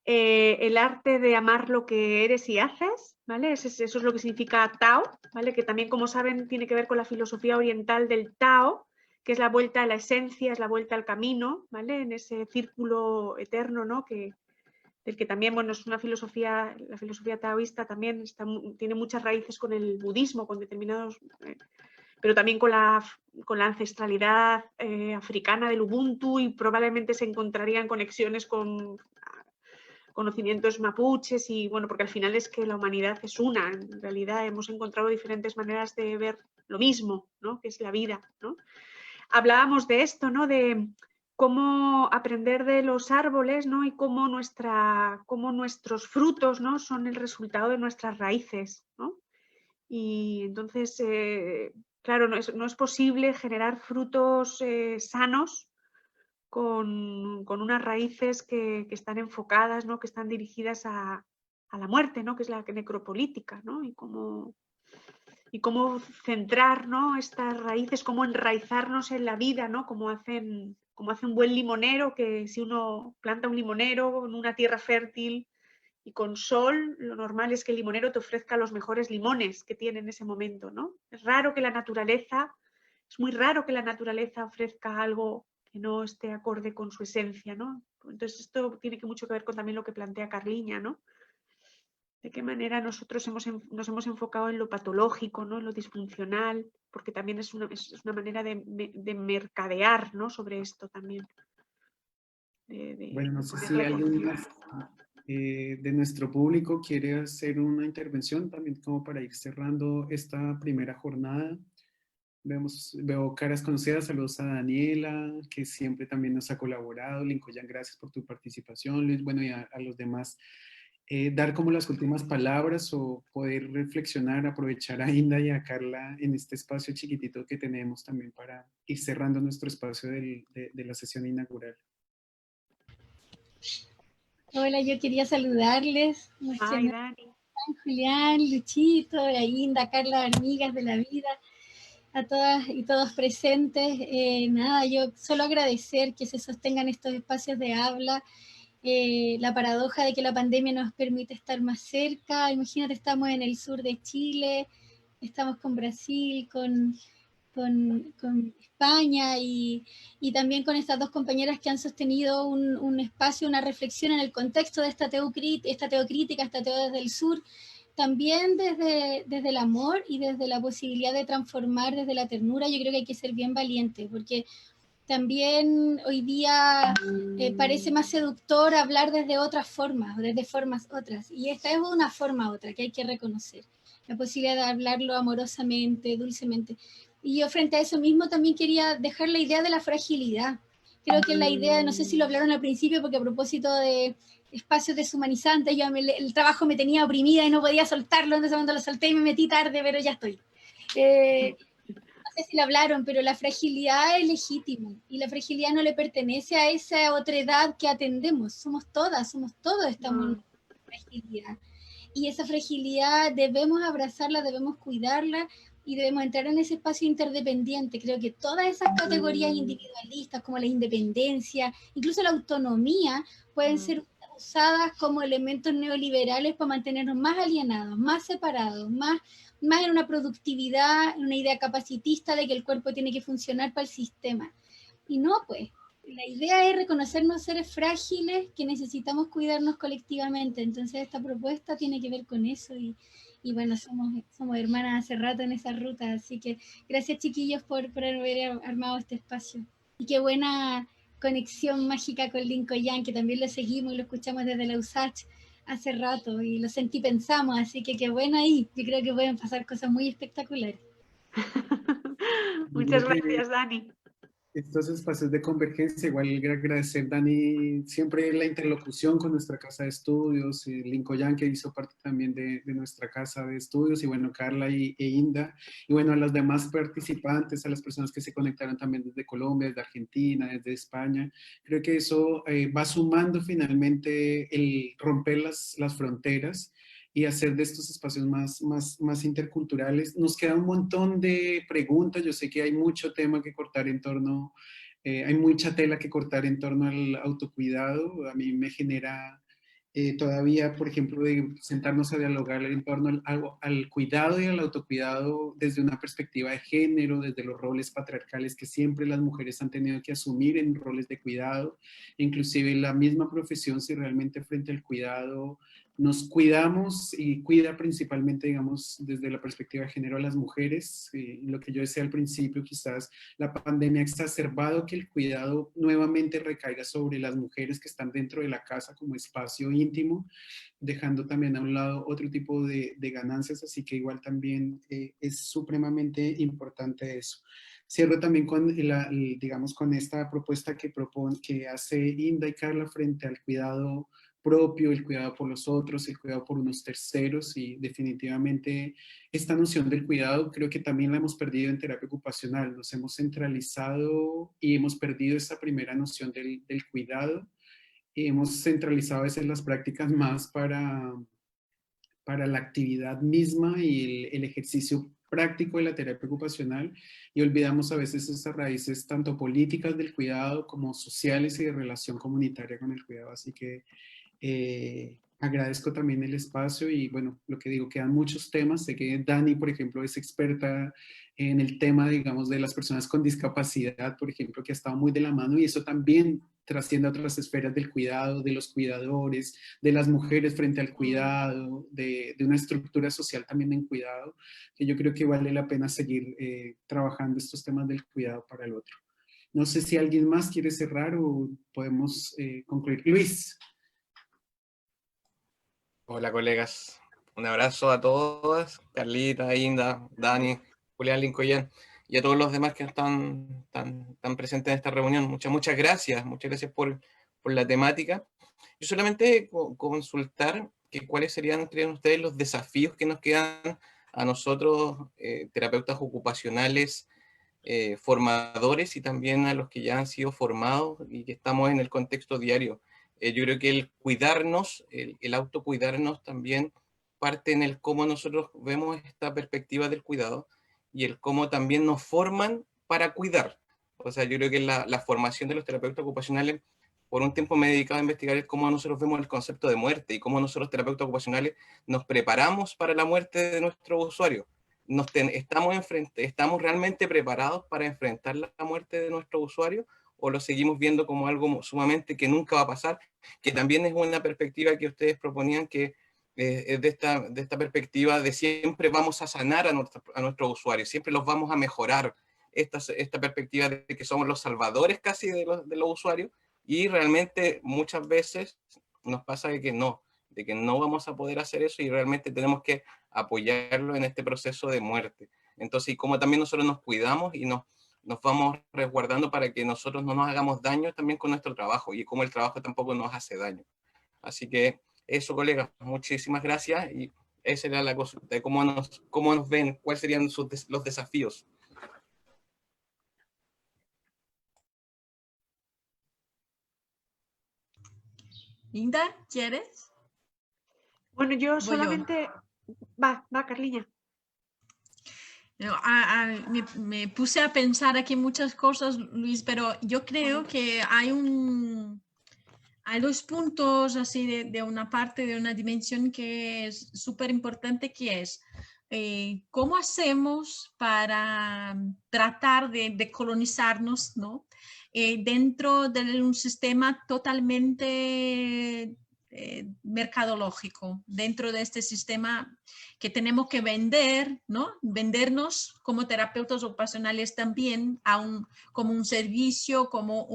el arte de amar lo que eres y haces, ¿vale? Eso es lo que significa Tao, ¿vale? Que también, como saben, tiene que ver con la filosofía oriental del Tao, que es la vuelta a la esencia, es la vuelta al camino, ¿vale? En ese círculo eterno, ¿no? Del que también, bueno, es una filosofía, la filosofía taoísta también tiene muchas raíces con el budismo, con determinados, pero también con la ancestralidad africana del Ubuntu, y probablemente se encontrarían conexiones con conocimientos mapuches, y bueno, porque al final es que la humanidad es una, en realidad hemos encontrado diferentes maneras de ver lo mismo, ¿no? Que es la vida, ¿no? Hablábamos de esto, ¿no? De cómo aprender de los árboles, ¿no? Y cómo nuestros frutos, ¿no? Son el resultado de nuestras raíces, ¿no? Y entonces, claro, no es posible generar frutos sanos con unas raíces que están enfocadas, ¿no? Que están dirigidas a la muerte, ¿no? Que es la necropolítica, ¿no? Y cómo centrar, ¿no? Estas raíces, cómo enraizarnos en la vida, ¿no? Como hace un buen limonero, que si uno planta un limonero en una tierra fértil y con sol, lo normal es que el limonero te ofrezca los mejores limones que tiene en ese momento, ¿no? Es muy raro que la naturaleza ofrezca algo que no esté acorde con su esencia, ¿no? Entonces esto tiene mucho que ver con también lo que plantea Carliña, ¿no? De qué manera nosotros nos hemos enfocado en lo patológico, ¿no? En lo disfuncional, porque también es una manera de mercadear, ¿no? Sobre esto también. Bueno, no sé si alguien más de nuestro público quiere hacer una intervención también como para ir cerrando esta primera jornada. Veo caras conocidas, saludos a Daniela, que siempre también nos ha colaborado. Lincoln, gracias por tu participación, Luis. Bueno, y a los demás, dar como las últimas palabras o poder reflexionar, aprovechar a Inda y a Carla en este espacio chiquitito que tenemos también para ir cerrando nuestro espacio de la sesión inaugural. Hola, yo quería saludarles. Ay, Dani. Julián, Luchito, Inda, Carla, amigas de la vida, a todas y todos presentes. Nada, yo solo agradecer que se sostengan estos espacios de habla. La paradoja de que la pandemia nos permite estar más cerca. Imagínate, estamos en el sur de Chile, estamos con Brasil, con España y también con estas dos compañeras que han sostenido un espacio, una reflexión en el contexto de esta teocrítica, esta teo desde el sur, también desde el amor y desde la posibilidad de transformar desde la ternura. Yo creo que hay que ser bien valiente, porque también hoy día parece más seductor hablar desde otras formas, desde formas otras, y esta es una forma otra que hay que reconocer, la posibilidad de hablarlo amorosamente, dulcemente. Y yo frente a eso mismo también quería dejar la idea de la fragilidad. Creo que la idea, no sé si lo hablaron al principio, porque a propósito de espacios deshumanizantes, el trabajo me tenía oprimida y no podía soltarlo, entonces cuando lo solté y me metí tarde, pero ya estoy. No sé si lo hablaron, pero la fragilidad es legítima y la fragilidad no le pertenece a esa otredad que atendemos. Somos todos estamos en fragilidad. Y esa fragilidad debemos abrazarla, debemos cuidarla y debemos entrar en ese espacio interdependiente. Creo que todas esas categorías individualistas, como la independencia, incluso la autonomía, pueden ser usadas como elementos neoliberales para mantenernos más alienados, más separados, más en una productividad, en una idea capacitista de que el cuerpo tiene que funcionar para el sistema. Y no, pues, la idea es reconocernos seres frágiles que necesitamos cuidarnos colectivamente. Entonces esta propuesta tiene que ver con eso y bueno, somos hermanas hace rato en esa ruta, así que gracias chiquillos por haber armado este espacio. Y qué buena conexión mágica con Lincoln Yang, que también lo seguimos y lo escuchamos desde la USACH hace rato y lo sentí, pensamos, así que qué bueno ahí. Yo creo que pueden pasar cosas muy espectaculares. Muchas gracias, Dani. Estos espacios de convergencia, igual agradecer, Dani, siempre la interlocución con nuestra casa de estudios, Lincoln Yang, que hizo parte también de nuestra casa de estudios, y bueno, Carla e Inda, y bueno, a los demás participantes, a las personas que se conectaron también desde Colombia, desde Argentina, desde España. Creo que eso va sumando finalmente el romper las fronteras y hacer de estos espacios más interculturales. Nos queda un montón de preguntas, yo sé que hay mucho tema que cortar en torno, hay mucha tela que cortar en torno al autocuidado. A mí me genera todavía, por ejemplo, de sentarnos a dialogar en torno al cuidado y al autocuidado desde una perspectiva de género, desde los roles patriarcales que siempre las mujeres han tenido que asumir en roles de cuidado, inclusive la misma profesión, si realmente frente al cuidado nos cuidamos y cuida principalmente, digamos, desde la perspectiva de género a las mujeres. Lo que yo decía al principio, quizás la pandemia ha exacerbado que el cuidado nuevamente recaiga sobre las mujeres que están dentro de la casa como espacio íntimo, dejando también a un lado otro tipo de ganancias, así que igual también es supremamente importante eso. Cierro también con, digamos, con esta propuesta que hace Inda y Carla frente al cuidado propio, el cuidado por los otros, el cuidado por unos terceros, y definitivamente esta noción del cuidado creo que también la hemos perdido en terapia ocupacional. Nos hemos centralizado y hemos perdido esa primera noción del cuidado, y hemos centralizado a veces las prácticas más para la actividad misma y el ejercicio práctico de la terapia ocupacional, y olvidamos a veces esas raíces tanto políticas del cuidado como sociales y de relación comunitaria con el cuidado. Así que agradezco también el espacio y bueno, lo que digo, quedan muchos temas. Sé que Dani, por ejemplo, es experta en el tema, digamos, de las personas con discapacidad, por ejemplo, que ha estado muy de la mano, y eso también trasciende a otras esferas del cuidado, de los cuidadores, de las mujeres frente al cuidado, de una estructura social también en cuidado, que yo creo que vale la pena seguir trabajando estos temas del cuidado para el otro. No sé si alguien más quiere cerrar o podemos concluir. Luis. Hola colegas, un abrazo a todas, Carlita, Inda, Dani, Julián, Lincoln y a todos los demás que están tan presentes en esta reunión. Muchas gracias por la temática. Yo solamente consultar cuáles serían, creen ustedes, los desafíos que nos quedan a nosotros, terapeutas ocupacionales, formadores, y también a los que ya han sido formados y que estamos en el contexto diario. Yo creo que el cuidarnos, el autocuidarnos también parte en el cómo nosotros vemos esta perspectiva del cuidado y el cómo también nos forman para cuidar. O sea, yo creo que la formación de los terapeutas ocupacionales, por un tiempo me he dedicado a investigar cómo nosotros vemos el concepto de muerte y cómo nosotros terapeutas ocupacionales nos preparamos para la muerte de nuestro usuario. ¿Estamos realmente preparados para enfrentar la muerte de nuestro usuario, o lo seguimos viendo como algo sumamente que nunca va a pasar? Que también es una perspectiva que ustedes proponían, que es de esta perspectiva de siempre vamos a sanar a nuestros usuarios, siempre los vamos a mejorar, esta perspectiva de que somos los salvadores casi de los usuarios, y realmente muchas veces nos pasa de que no vamos a poder hacer eso, y realmente tenemos que apoyarlo en este proceso de muerte. Entonces, y como también nosotros nos cuidamos y nos vamos resguardando para que nosotros no nos hagamos daño también con nuestro trabajo, y como el trabajo tampoco nos hace daño. Así que eso, colegas, muchísimas gracias, y esa era la cosa, de cómo nos ven, cuáles serían los desafíos. Inda, ¿quieres? Bueno, yo Voy solamente... Va, Carliña. Me puse a pensar aquí muchas cosas, Luis, pero yo creo que hay dos puntos así de una parte, de una dimensión que es súper importante, que es cómo hacemos para tratar de colonizarnos, ¿no? Dentro de un sistema totalmente mercadológico, dentro de este sistema que tenemos que vender, ¿no? Vendernos como terapeutas ocupacionales también como un servicio, como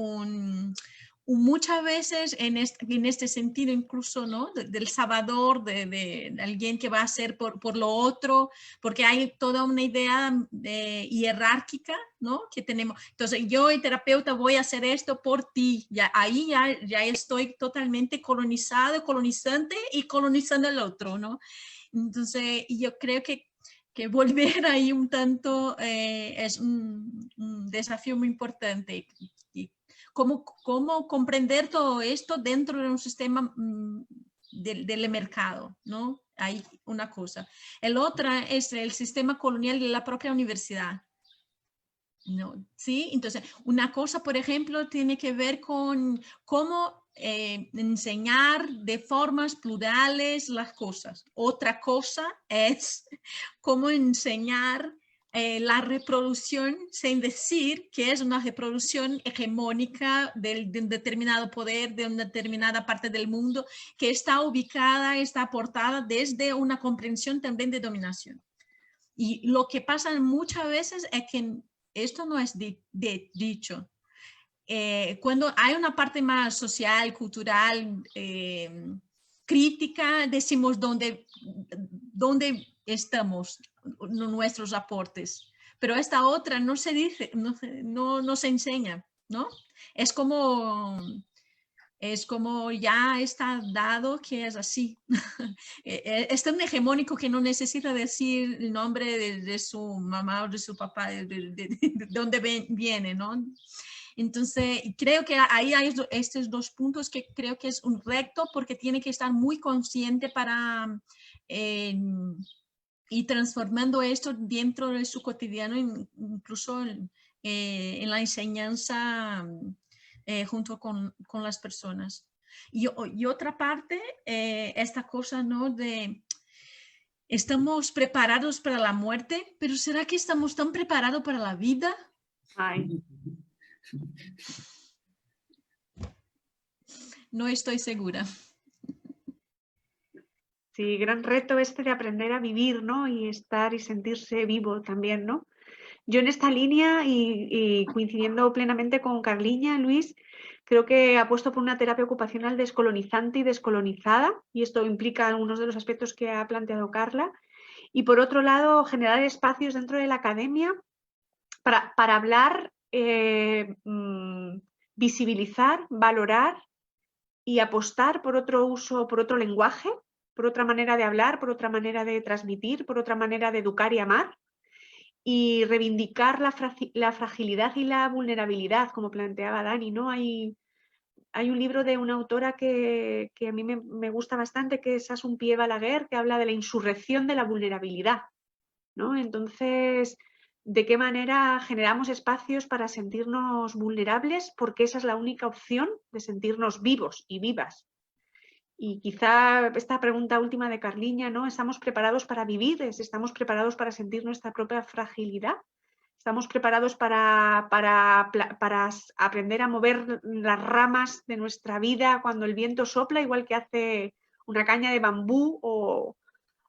muchas veces en este sentido incluso, ¿no? Del salvador, de alguien que va a hacer por lo otro, porque hay toda una idea hierárquica, ¿no? Que tenemos. Entonces, yo, el terapeuta, voy a hacer esto por ti. Ahí ya estoy totalmente colonizado, colonizante y colonizando el otro, ¿no? Entonces, yo creo que volver ahí un tanto es un desafío muy importante. ¿Cómo comprender todo esto dentro de un sistema del mercado, ¿no? Hay una cosa. El otra es el sistema colonial de la propia universidad, ¿no? ¿Sí? Entonces, una cosa, por ejemplo, tiene que ver con cómo enseñar de formas plurales las cosas. Otra cosa es cómo enseñar la reproducción sin decir que es una reproducción hegemónica de un determinado poder, de una determinada parte del mundo, que está ubicada, está aportada desde una comprensión también de dominación. Y lo que pasa muchas veces es que esto no es dicho. Cuando hay una parte más social, cultural, crítica, decimos dónde estamos, nuestros aportes, pero esta otra no se dice, no se enseña, ¿no? Es como ya está dado que es así. Es tan hegemónico que no necesita decir el nombre de su mamá o de su papá, de dónde viene, ¿no? Entonces, creo que ahí hay estos dos puntos que creo que es un reto, porque tiene que estar muy consciente para ir transformando esto dentro de su cotidiano, incluso en la enseñanza junto con las personas. Y otra parte, esta cosa, ¿no? De estamos preparados para la muerte, pero ¿será que estamos tan preparados para la vida? Ay. No estoy segura. Sí, gran reto este de aprender a vivir, ¿no? Y estar y sentirse vivo también, ¿no? Yo en esta línea y coincidiendo plenamente con Carliña, Luis, creo que apuesto por una terapia ocupacional descolonizante y descolonizada, y esto implica algunos de los aspectos que ha planteado Carla. Y por otro lado, generar espacios dentro de la academia para hablar, visibilizar, valorar y apostar por otro uso, por otro lenguaje, por otra manera de hablar, por otra manera de transmitir, por otra manera de educar y amar, y reivindicar la fragilidad y la vulnerabilidad, como planteaba Dani, ¿no? Hay un libro de una autora que a mí me gusta bastante, que es Assumpie Balaguer, que habla de la insurrección de la vulnerabilidad, ¿no? Entonces, ¿de qué manera generamos espacios para sentirnos vulnerables? Porque esa es la única opción de sentirnos vivos y vivas. Y quizá esta pregunta última de Carliña, ¿no? ¿Estamos preparados para vivir? ¿Estamos preparados para sentir nuestra propia fragilidad? ¿Estamos preparados para aprender a mover las ramas de nuestra vida cuando el viento sopla, igual que hace una caña de bambú o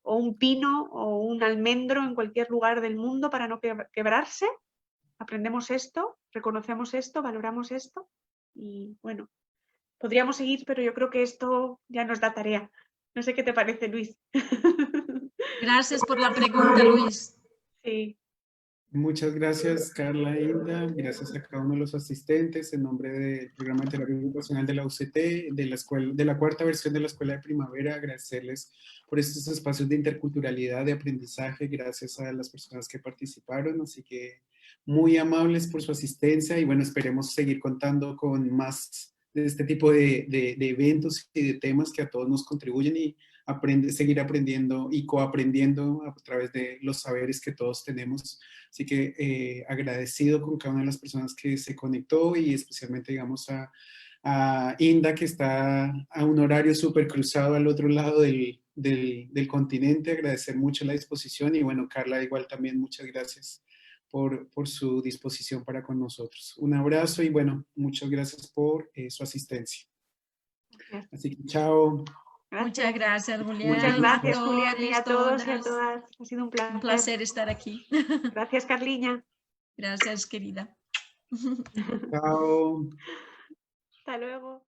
un pino o un almendro en cualquier lugar del mundo para no quebrarse. Aprendemos esto, reconocemos esto, valoramos esto y bueno, podríamos seguir, pero yo creo que esto ya nos da tarea. No sé qué te parece, Luis. Gracias por la pregunta, Luis. Sí. Muchas gracias, Carla e Inda. Gracias a cada uno de los asistentes. En nombre del programa de terapia ocupacional de la UCT, de la cuarta versión de la Escuela de Primavera, agradecerles por estos espacios de interculturalidad, de aprendizaje. Gracias a las personas que participaron. Así que muy amables por su asistencia y bueno, esperemos seguir contando con más de este tipo de eventos y de temas que a todos nos contribuyen y seguir aprendiendo y coaprendiendo a través de los saberes que todos tenemos. Así que agradecido con cada una de las personas que se conectó y especialmente, digamos, a Inda, que está a un horario súper cruzado al otro lado del continente. Agradecer mucho la disposición y bueno, Carla, igual también muchas gracias por su disposición para con nosotros. Un abrazo y bueno, muchas gracias por su asistencia. Así que chao. Gracias. Muchas gracias, Julián. Muchas gracias, a Julián, y a todos y a todas. todas. Ha sido un placer. Un placer estar aquí. Gracias, Carliña. Gracias, querida. Chao. Hasta luego.